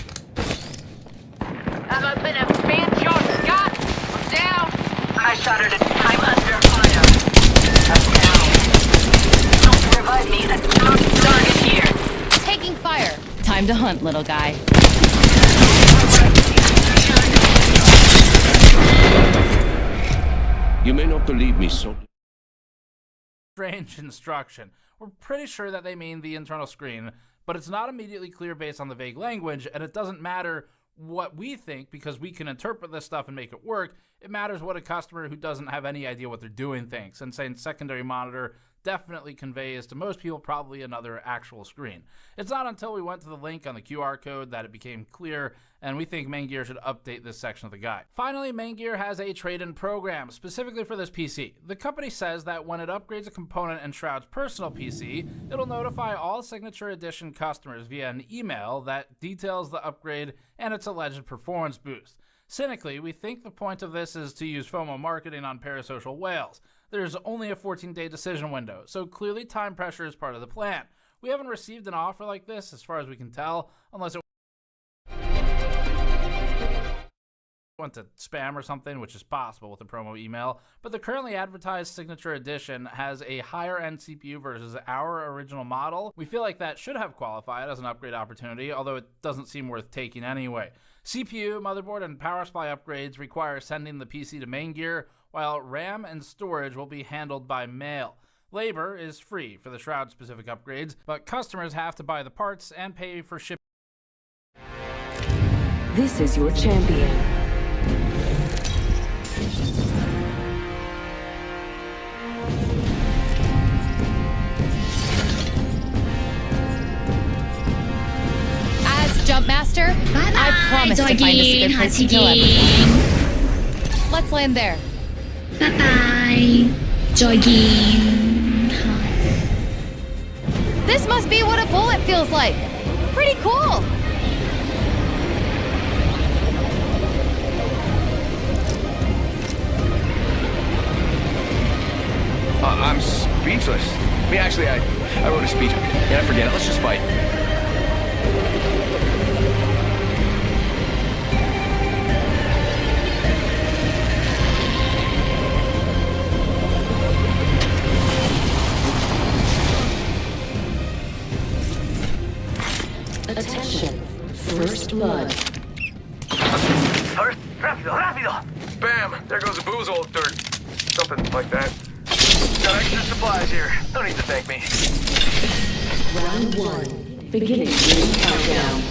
Have I been a fan shot? Scott? I'm down. I shot it. I'm under fire. I'm down. Don't revive me. Target here. Taking fire. Time to hunt, little guy. You may not believe me, so... Strange instruction. We're pretty sure that they mean the internal screen, but it's not immediately clear based on the vague language, and it doesn't matter what we think because we can interpret this stuff and make it work. It matters what a customer who doesn't have any idea what they're doing thinks, and saying secondary monitor definitely conveys to most people probably another actual screen. It's not until we went to the link on the QR code that it became clear, and we think Main Gear should update this section of the guide. Finally, Main Gear has a trade-in program specifically for this PC. The company says that when it upgrades a component in Shroud's personal PC, it'll notify all Signature Edition customers via an email that details the upgrade and its alleged performance boost. Cynically, we think the point of this is to use FOMO marketing on parasocial whales. There's only a 14-day decision window, so clearly time pressure is part of the plan. We haven't received an offer like this, as far as we can tell, unless it went to spam or something, which is possible with a promo email. But the currently advertised Signature Edition has a higher-end CPU versus our original model. We feel like that should have qualified as an upgrade opportunity, although it doesn't seem worth taking anyway. CPU, motherboard, and power supply upgrades require sending the PC to Main Gear, while RAM and storage will be handled by mail. Labor is free for the Shroud-specific upgrades, but customers have to buy the parts and pay for shipping. This is your champion. As Jumpmaster, I promise to find us a good place to kill everything. Let's land there. Bye-bye. Jogging. This must be what a bullet feels like. Pretty cool. I'm speechless. I mean, actually, I wrote a speech. Yeah, forget it. Let's just fight. Attention. First blood. First, rápido, rápido! Bam! There goes a booze old dirt. Something like that. Got extra supplies here. No need to thank me. Round 1. Beginning ring countdown.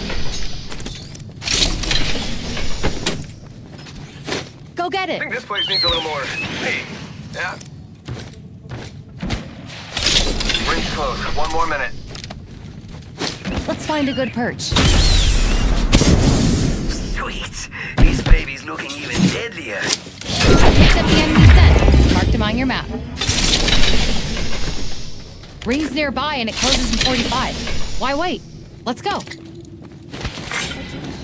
Go get I it. think this place needs a little more. Hey, yeah. Ring's close. 1 more minute. Let's find a good perch. Sweet. This baby's looking even deadlier. I picked up the enemy scent. Marked him on your map. Ring's nearby and it closes in 45. Why wait? Let's go.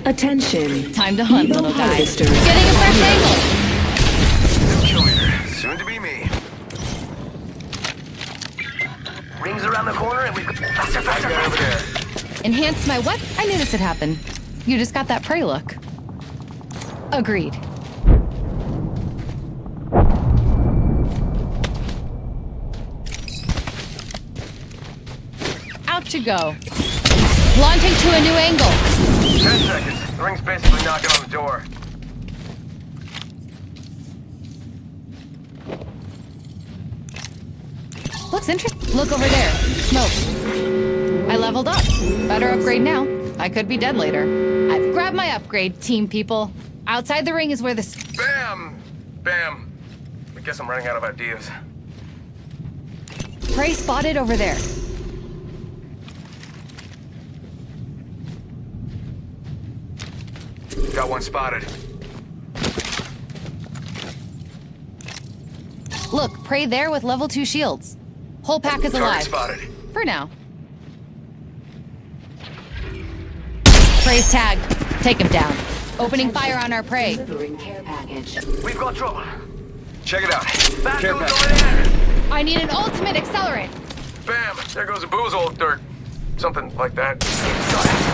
Attention. Time to hunt, little guy. Harvesters. Getting a fresh angle. Kill leader. Soon to be me. Ring's around the corner and we've got... Faster, faster, Right over faster! there. Enhanced my what? I knew this would happen. You just got that prey look. Agreed. Out you go. Launching to a new angle. 10 seconds. The ring's basically knocking on the door. Looks interesting. Look over there. Smoke. I leveled up. Better upgrade now. I could be dead later. I've grabbed my upgrade, team people. Outside the ring is where the... Bam! Bam. I guess I'm running out of ideas. Prey spotted over there. Got one spotted. Look, prey there with level 2 shields. Whole pack is Target alive. spotted. For now. Prey's tagged. Take him down. Opening fire on our prey. Delivering care package. We've got trouble. Check it out. Bad Care news package. over there! I need an ultimate accelerant. Bam! There goes a booze old dirt. Something like that.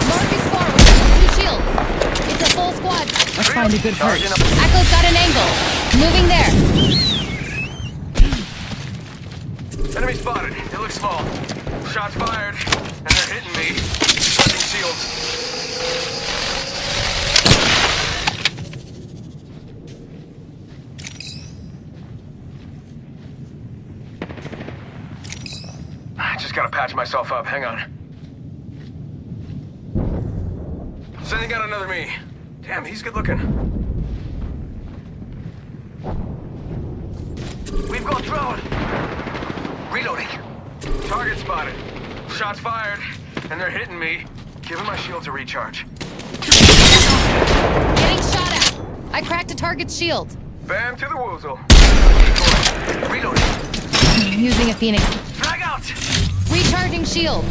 Marcus forward. shields. It's a full squad. Let's find a good perch. Echo's got an angle. Moving there. Enemy spotted. It looks small. Shots fired, and they're hitting me. Charging shields. I just gotta patch myself up. Hang on. Sending out another me. Damn, he's good looking. We've got drone. Reloading. Target spotted. Shots fired, and they're hitting me. Giving my shield to recharge. Getting shot at. I cracked a target's shield. Bam to the woozle. Reloading. Using a phoenix. Frag out. Recharging shields.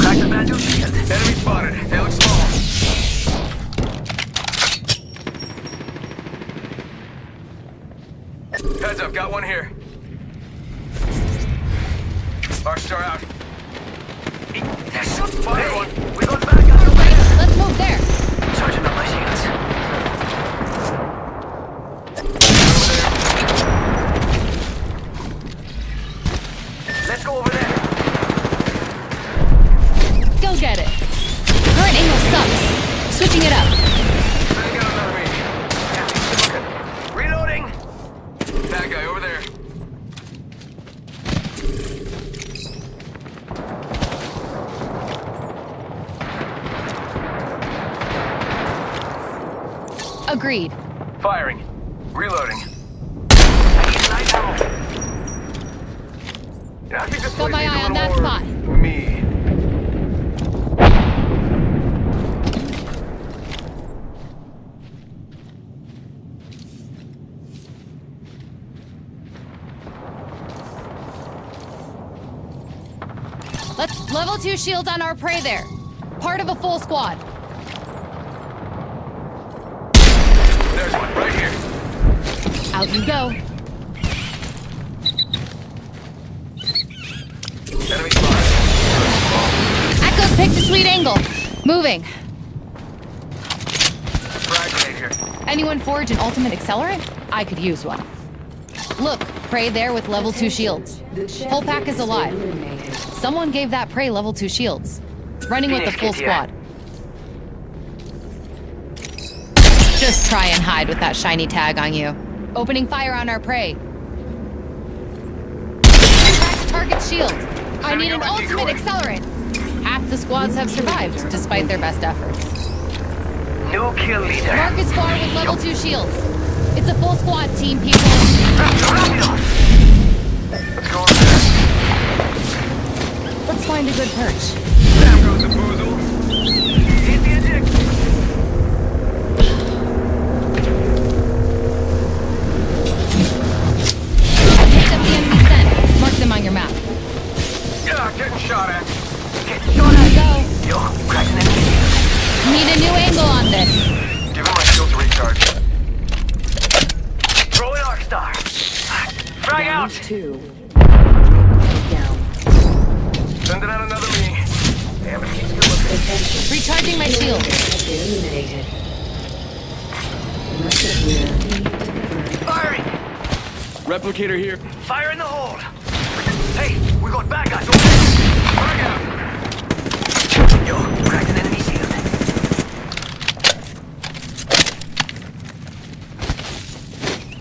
Crack the badge shield. Enemy spotted. They look small. Heads up, got one here. Arc star out. Fired one. We got back out of the way. Let's move there. Charging up my shields. Let's go over there. Go get it. Current angle sucks. Switching it up. Sending out another me. Reloading. That guy over there. Agreed. Firing. Reloading. Yeah, I think this Got place my needs a eye on little that more spot. Me. Let's level 2 shields on our prey there. Part of a full squad. There's one right here. Out you go. Enemy spotted. Echo's picked a sweet angle. Moving. Frag grenade here. Anyone forge an ultimate accelerant? I could use one. Look, prey there with level 2 shields. Whole pack is alive. Someone gave that prey level 2 shields. Running with the full squad. Just try and hide with that shiny tag on you. Opening fire on our prey. Cracked target shield. I need an ultimate accelerant. Half the squads have survived, despite their best efforts. No kill leader. Marcus Farr with level 2 shields. It's a full squad, team people. Let's go over there. Let's find a good perch. There goes the boozle. Hit the eject. Picked up the enemy scent. Mark them on your map. Yeah, getting shot at. Getting shot at. Go. Yo, cracking enemy. Need a new angle on this. Give him my shield to recharge. Throwing arc star. Frag out. 2. Sending out another me. Damn it, he's good looking. Recharging my shield. Eliminated. Firing. Replicator here. Fire in the hole. Hey, we got bad guys over there. Frag out. Yo, cracked an enemy shield.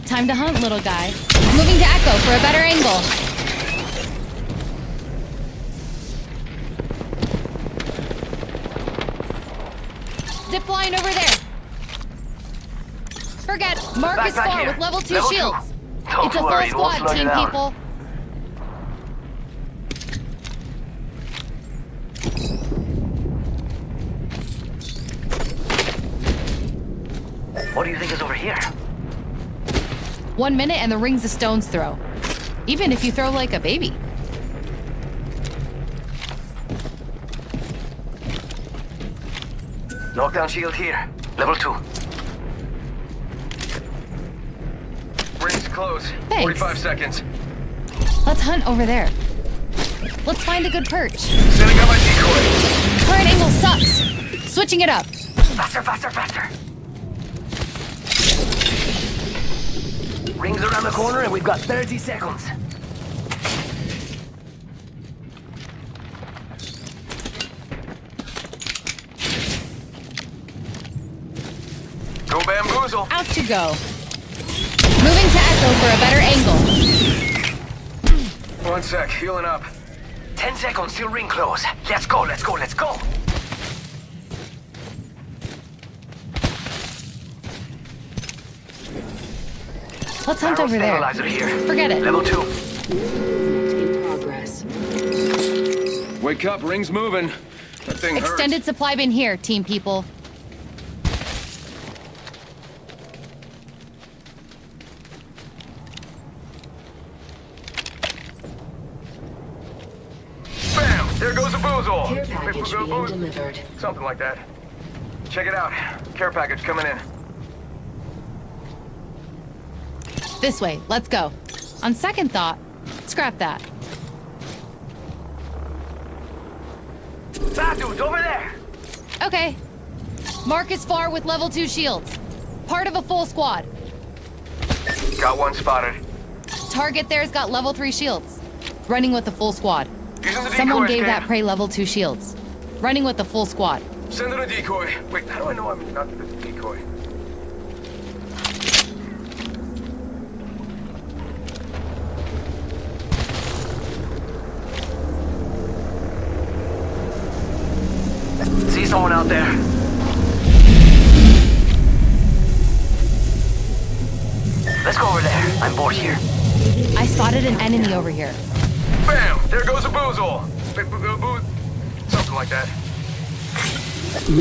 Time to hunt, little guy. Moving to Echo for a better angle. Zip line over there. Forget Marcus Back Farr here. with level 2 Level 2. shields. Don't It's a worry, full it won't squad, slow you team down. people. What do you think is over here? 1 minute and the ring's a stone's throw. Even if you throw like a baby. Knockdown shield here. Level 2. Ring's close. Thanks. 45 seconds. Let's hunt over there. Let's find a good perch. Setting up my decoy. Current angle sucks. Switching it up. Faster, faster, faster. Rings around the corner and we've got 30 seconds. Go bamboozle. Out you go. Moving to Echo for a better angle. 1 sec, healing up. 10 seconds till ring close. Let's go, let's go, let's go. Let's hunt over there. Here. Forget it. Level 2. In progress. Wake up, ring's moving. That thing hurts. Extended supply bin here, team people. Bam! There goes a boozle. Care package being delivered. Something like that. Check it out. Care package coming in. This way, let's go. On second thought, scrap that. That dude's over there. Okay. Marcus Farr with level 2 shields. Part of a full squad. Got one spotted. Target there's got level 3 shields. Running with the full squad. Using the Someone decoy gave scan. that prey level 2 shields. Running with the full squad. Send in a decoy. Wait, how do I know I'm not the decoy? See someone out there? Let's go over there. I'm bored here. I spotted an enemy over here. Bam! There goes a boozle. Something like that.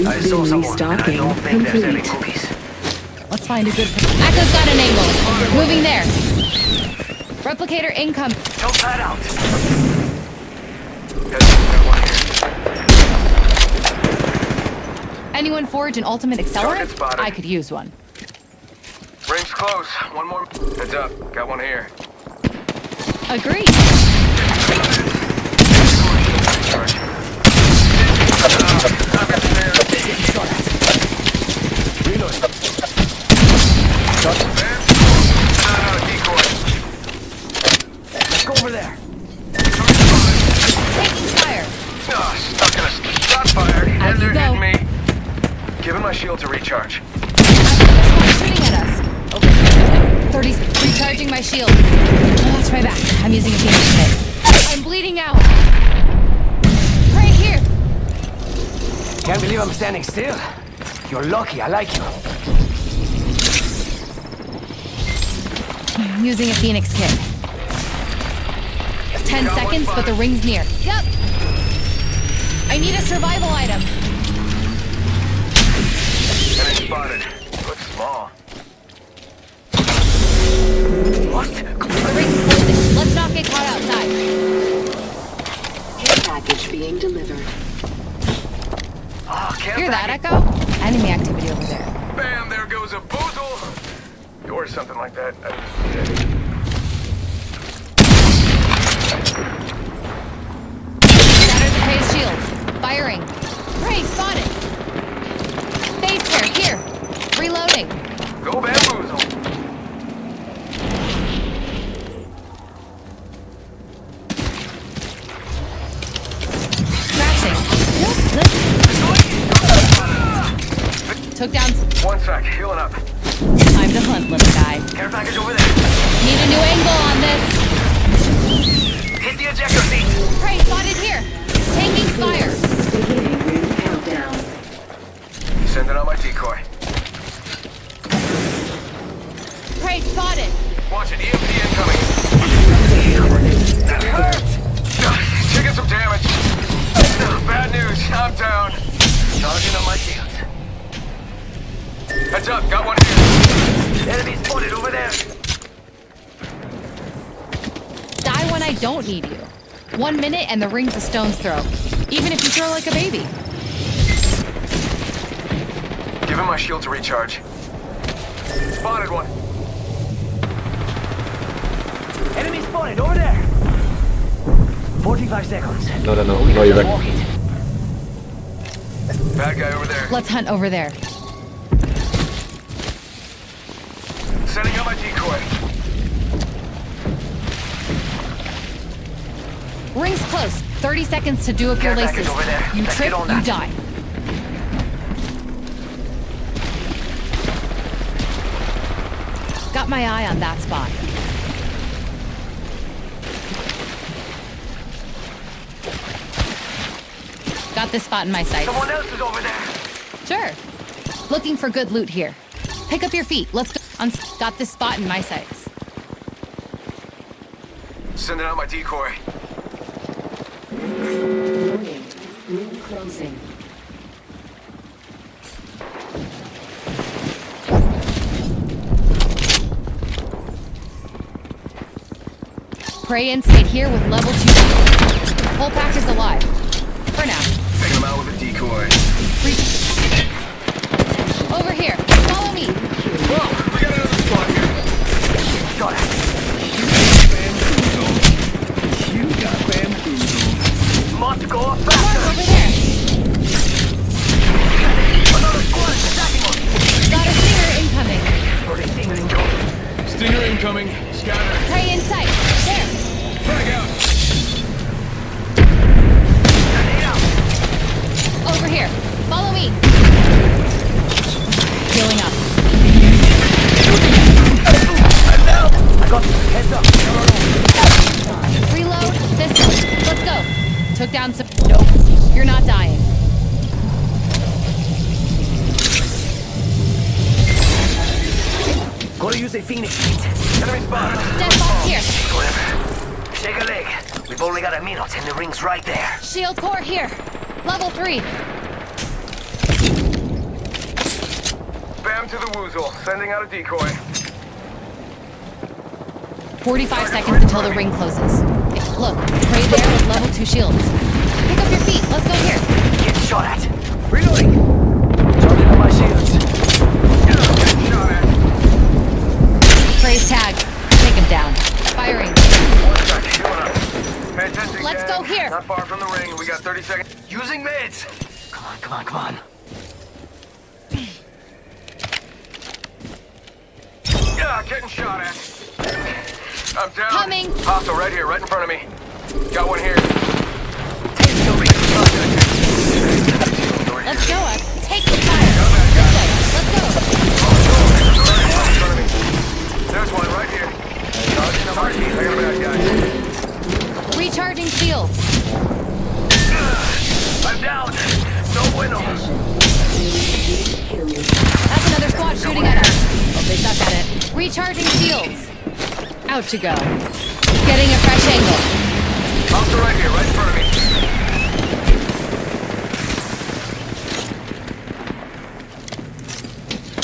I saw someone. And I don't think they're selling cookies. Let's find a good... Echo's got an angle. Moving there. Replicator income. Jump that out. Anyone forge an ultimate Target accelerant? spotted. I could use one. Ring's close. One more. Heads up. Got one here. Agreed. Charge. I've got the Reload. decoy. Let's go over there. Taking fire. Stuck in a shot fired. Out And you they're go. hitting me. Giving my shield to recharge. Shooting at us. Okay. 30. Recharging my shield. Watch my back. I'm using a Phoenix kit. I'm bleeding out. Right here. Can't believe I'm standing still. You're lucky. I like you. I'm using a Phoenix kit. 10 seconds, but the ring's near. Yep. I need a survival item. Enemy spotted. Looks small. What? The ring's closing. Let's not get caught outside. Care package being delivered. Oh, Hear that, Echo? Enemy activity over there. Bam! There goes a boozle. Or something like that. Shatter the Prey's shield. Firing. Prey spotted. Phase tear here. Reloading. Go bamboozle. Crashing. Took down. 1 sec. Healing up. Time to hunt, little guy. Care package over there. Need a new angle on this. Hit the ejector seat. Prey spotted here. Taking fire. Beginning ring countdown. Sending out my decoy. Prey spotted. Watch it. EMP incoming. That hurt. Taking some damage. Bad news. I'm down. Charging on my shields. Heads up. Got one here. Enemy spotted over there. Die when I don't need you. 1 minute and the ring's a stone's throw. Even if you throw like a baby. Giving my shield to recharge. Spotted one. Enemy spotted over there. 45 seconds. No, We you're can just back. walk it. Bad guy over there. Let's hunt over there. Setting up my decoy. Ring's close. 30 seconds to do up your Care package laces. over there. You Let's trip, get on you that. die. Got my eye on that spot. Got this spot in my sights. Someone else is over there. Sure. Looking for good loot here. Pick up your feet. Let's go. Got this spot in my sights. Sending out my decoy. Room closing. Pray and stay here with level 2 shields. Whole pack is alive. For now. Taking him out with a decoy. Over here. Follow me. Whoa, we got another spot here. Got it. You got bamboozled. Must go Mark faster. over there. Another squad is attacking us. Got a stinger incoming. Already Stinger incoming. Stinger incoming. Scatter. Pray in sight. There. Frag out. Grenade out. Over here. Follow me. Healing up. I'm down. I got you. Heads up. Reload. This way. Let's go. Took down some. Nope. You're not dying. Gotta use a Phoenix kit. Enemy spotted. Dead box here. Whatever. Shake a leg. We've only got a minute and the ring's right there. Shield core here. Level 3. Bam to the woozle. Sending out a decoy. 45 seconds until the ring closes. Look, pray there with level 2 shields. Pick up your feet. Let's go here. Get shot at. Reloading. Charging on my shields. Getting shot at. Pray's tag. Take him down. Firing. One sec. Going up. Pay attention, Let's gang. go here. Not far from the ring. We got 30 seconds. Using meds. Come on, come on, come on. Yeah, getting shot at. I'm down. Coming. Hostile right here, right in front of me. Got one here. Let's go up. Take the fire. Let's go. There's one right here. I got a bad guy. Recharging shields. I'm down. No bueno. That's another squad shooting at us. Oh, they suck at it. Recharging shields. Out you go. Getting a fresh angle. Hostile right here, right in front of me.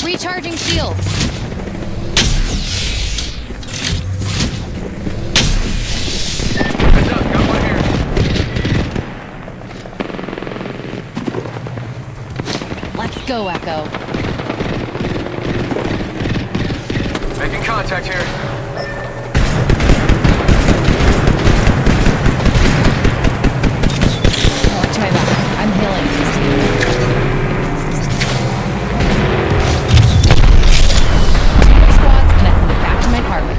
Recharging shields. Heads up, got one here. Let's go, Echo. Making contact here. Watch my back. I'm healing. Squads connecting it back to my carpet.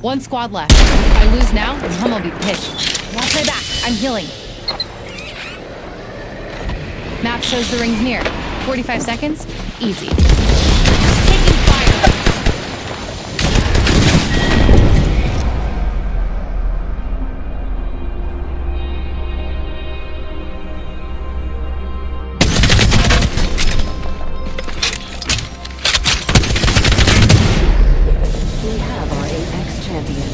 One squad left. If I lose now, Hum will be pissed. Watch my back. I'm healing. Map shows the ring's near. 45 seconds. Easy. Taking fire. We have our Apex champion.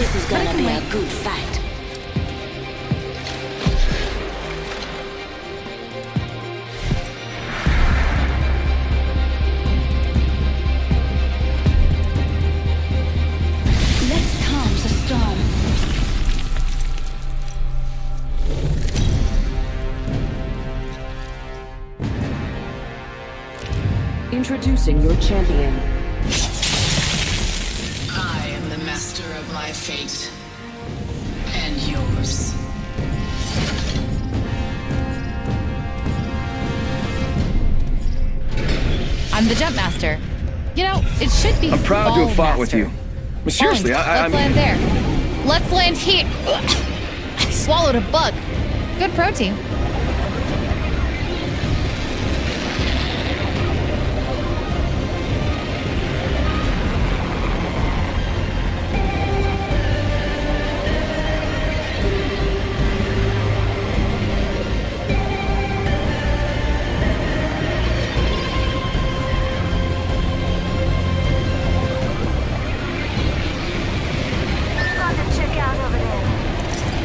This is gonna be a good fight. Let's calm the storm. Introducing your champion. I am the master of my fate. And yours. I'm the jump master. You know, it should be I'm proud to have fought with master. you. But seriously, Let's land there. Let's land here. I swallowed a bug. Good protein.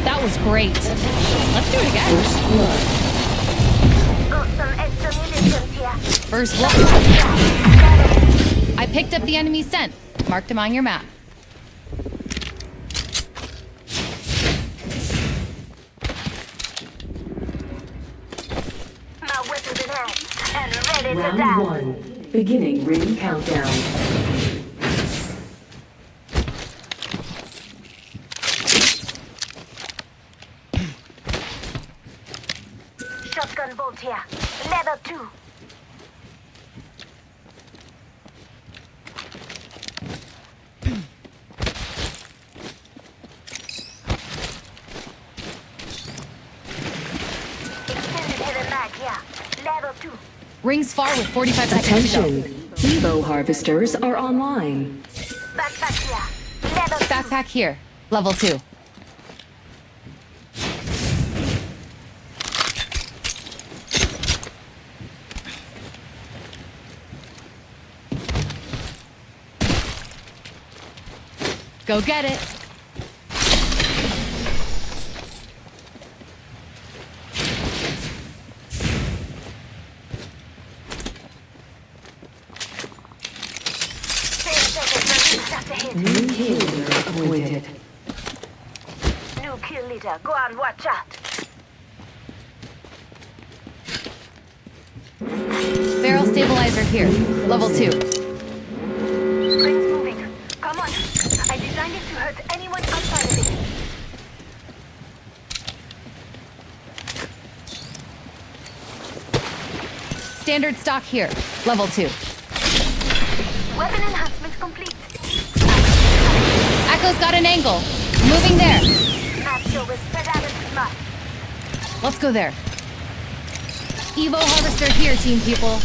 That was great. Let's do it again. Got some extra munitions here. First blood. I picked up the enemy scent. Marked him on your map. My weapons in hand and ready to Round die. 1. Beginning ring countdown. Shotgun bolt here. Level 2. Extended heavy mag here. Level 2. Rings far with 45 seconds to go. Attention. Evo harvesters are online. Backpack here. Level 2. Backpack here. Level 2. Go get it. New kill leader appointed. New kill leader. Go on, watch out. Barrel stabilizer here. Level 2. Rings moving. Come on. I designed it to hurt anyone outside of it. Standard stock here. Level 2. Weapon enhancement complete. Echo's got an angle. Moving there. Map show is spread out into smart. Let's go there. Evo harvester here, team people.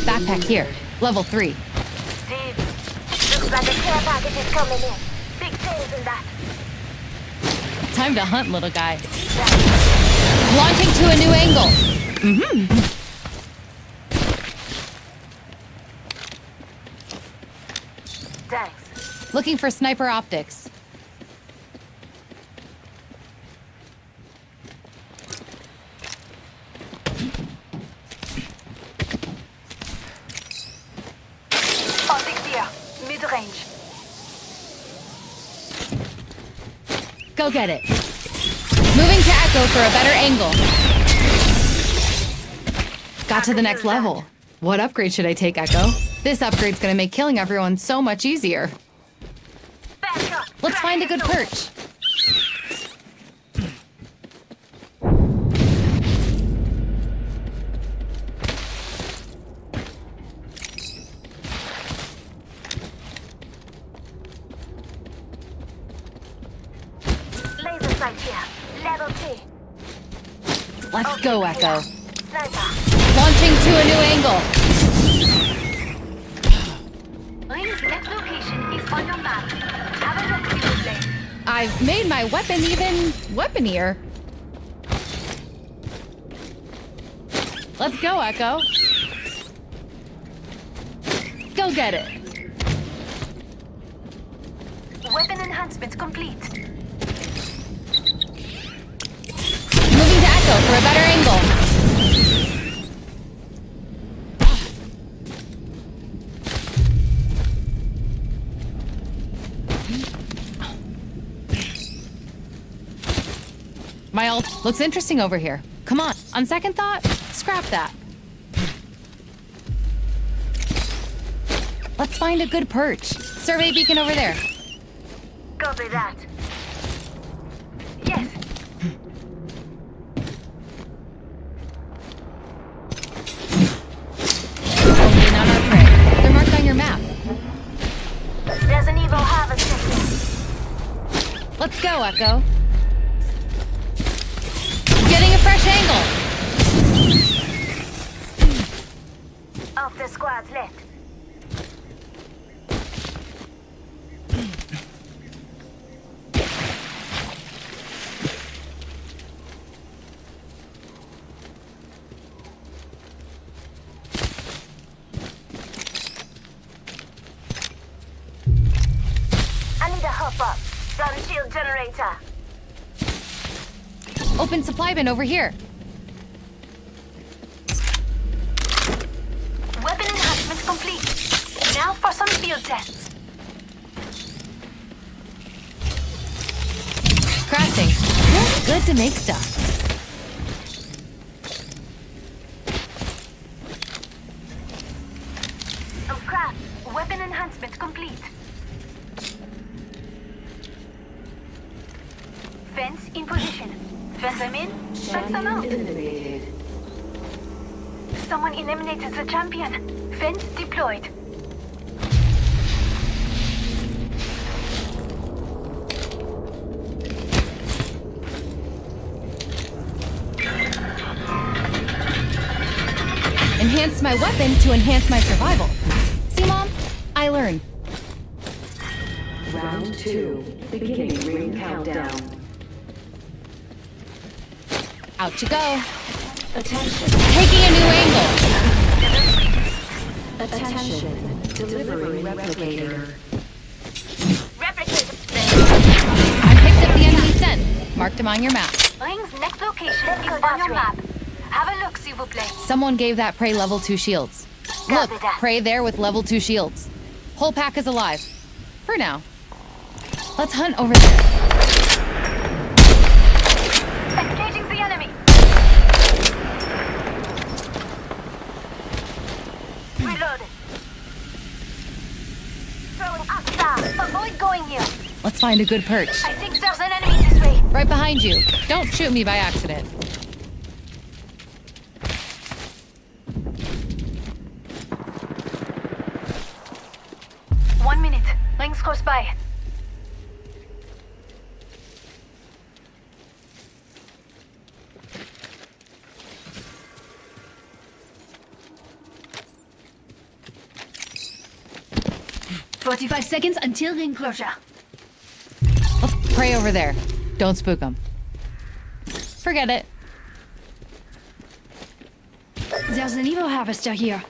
Backpack here. Level 3. Steve, looks like a care package is coming in. Big things in that. Time to hunt, little guy. Launching to a new angle. Thanks. Looking for sniper optics. Optics here. Mid-range. Go get it. Moving to Echo for a better angle. Got to the next level. What upgrade should I take, Echo? This upgrade's gonna make killing everyone so much easier. Let's find a good perch. Laser sight here. Level 3. Let's go, Echo. Sniper. Launching to a new angle. Ring's next location is on your map. Have a look, see the place. I've made my weapon even weaponier. Let's go, Echo. Go get it. Weapon enhancement complete. Moving to Echo for a better angle. My ult looks interesting over here. Come on. On second thought, scrap that. Let's find a good perch. Survey beacon over there. Copy that. Yes. Only not our prey. They're marked on your map. There's an evil harvester here. Let's go, Echo. Getting a fresh angle. Of the squads left. I need a hop up. Gun shield generator. Open supply bin over here. Weapon enhancement complete. Now for some field tests. Crafting. Feels good to make stuff. Oh crap. Weapon enhancement complete. Fence in position. Fence them in, fence them out. Someone eliminated the champion. Fence deployed. Enhance my weapon to enhance my survival. See, Mom? I learn. Round 2. Beginning ring countdown. Out you go. Attention. Taking a new angle. Attention. Delivering replicator. I picked up the enemy scent. Marked him on your map. Ring's next location is on your map. Have a look, s'il vous plaît. Someone gave that prey level 2 shields. Look, prey there with level 2 shields. Whole pack is alive. For now. Let's hunt over there. Engaging the enemy. Reloaded. Throwing Aksa. Avoid going here. Let's find a good perch. I think there's an enemy this way. Right behind you. Don't shoot me by accident. One minute. Rings close by. "45 seconds until ring closure." Let's pray over there. Don't spook them. Forget it. There's an evil harvester here.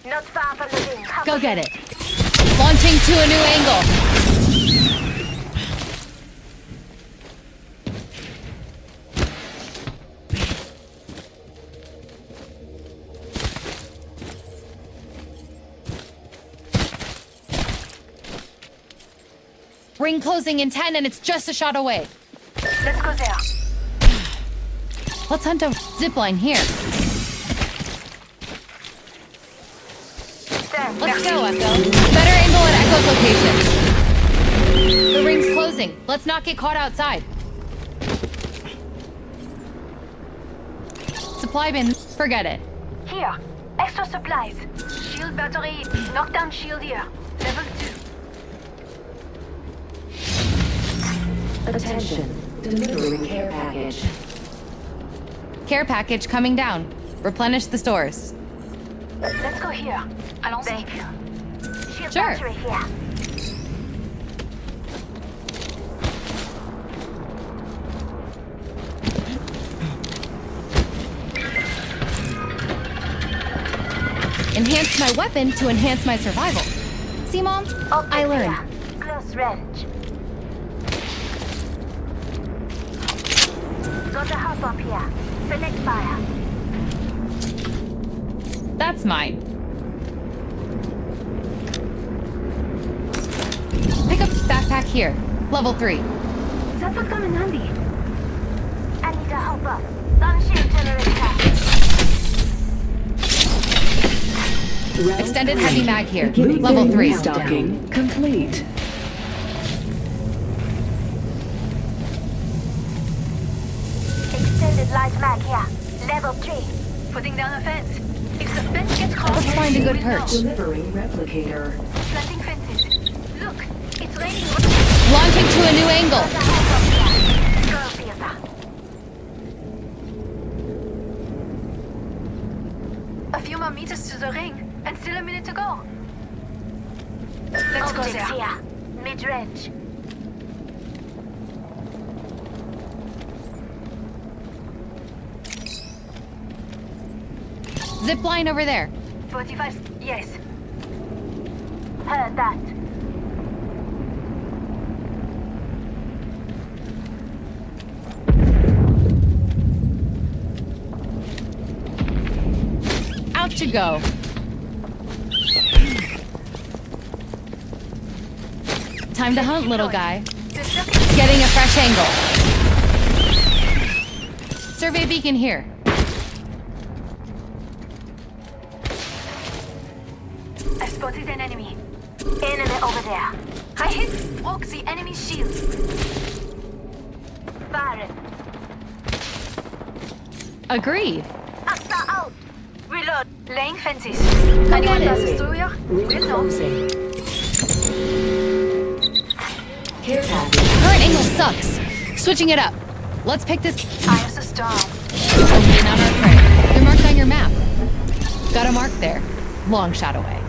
Not far from the ring. Go get it. Launching to a new angle. Ring closing in 10 and it's just a shot away. Let's go there. Let's hunt a zipline here. Let's go, Echo. Better angle at Echo's location. The ring's closing. Let's not get caught outside. Supply bin, forget it. Here. Extra supplies. Shield battery. Knockdown shield here. Level 2. Attention. Delivering care package. Care package coming down. Replenish the stores. Let's go here. Allons-y. Thank you. Shield Sure. battery here. Enhance my weapon to enhance my survival. See, Mom? I learned. Close range. Got a hop up here. Select fire. That's mine. Pick up backpack here. Level 3. That would come in handy. I need a hop up. Gun shield generator. Extended heavy mag here. Level 3. Stocking complete. Extended light mag here. Level 3. Putting down a fence. If the fence gets caught, Let's find a good perch. Delivering replicator. Planting fences. Look, it's raining. Launching to a new angle. Girl theater. A few more meters to the ring, and still a minute to go. Let's go there. Here. Mid-range. Zip line over there. 45. Yes. Heard that. Out to go. Time to hunt, little guy. Getting a fresh angle. Survey beacon here. I spotted an enemy. Enemy over there. I broke the enemy's shield. Fire. Agreed. Asta out. Reload. Laying fences. Go Anyone get passes it. through here? We'll know. Current angle sucks. Switching it up. Let's pick this. Eyes a storm. Zooming in on our prey. They're marked on your map. Got a mark there. Long shot away.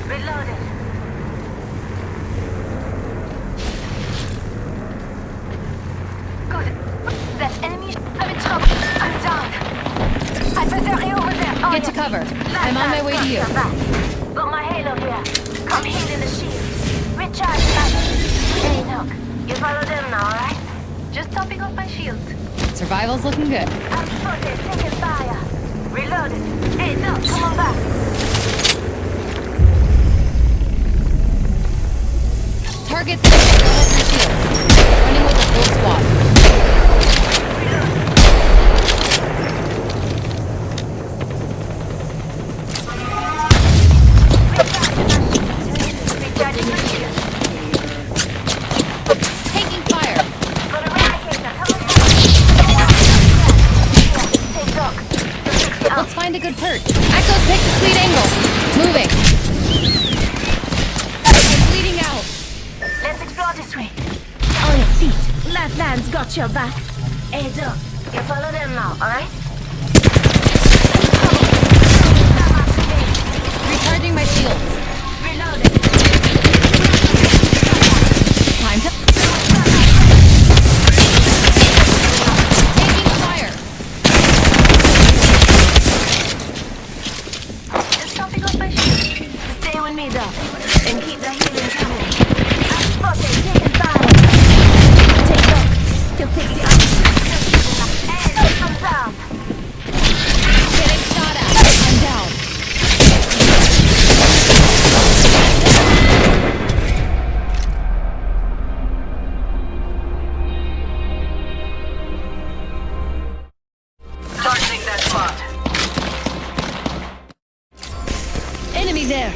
Reloaded. Good. That enemy I'm in trouble. I'm down. I better hit over there. Oh, Get to cover. I'm on my way to you. Got my halo here. Come heal in the shield. Recharge that. Hey, look. You follow them now, alright? Just topping off my shields. Survival's looking good. I'm spotted. Taking fire. Reloaded. Hey, no, come on back. Target the shield. Running with a full squad. Recharging my shield. Taking fire. Got a replicator. Come on. Take dog. Let's find a good perch. Echo's picked a sweet angle. Moving. I'm bleeding out. Let's explore this way. On your feet. Left hand's got your back. Hey, Doc. You follow them now, alright? Recharging my shields. Reloaded. Time to. Taking fire. Just topping off my shield. Stay with me, Doc. And keep the healing coming. I'm spotted. Taking fire. Take Doc to fix the arm. Hey, I'm down. Getting shot at. I'm down. Targeting that spot. Enemy there.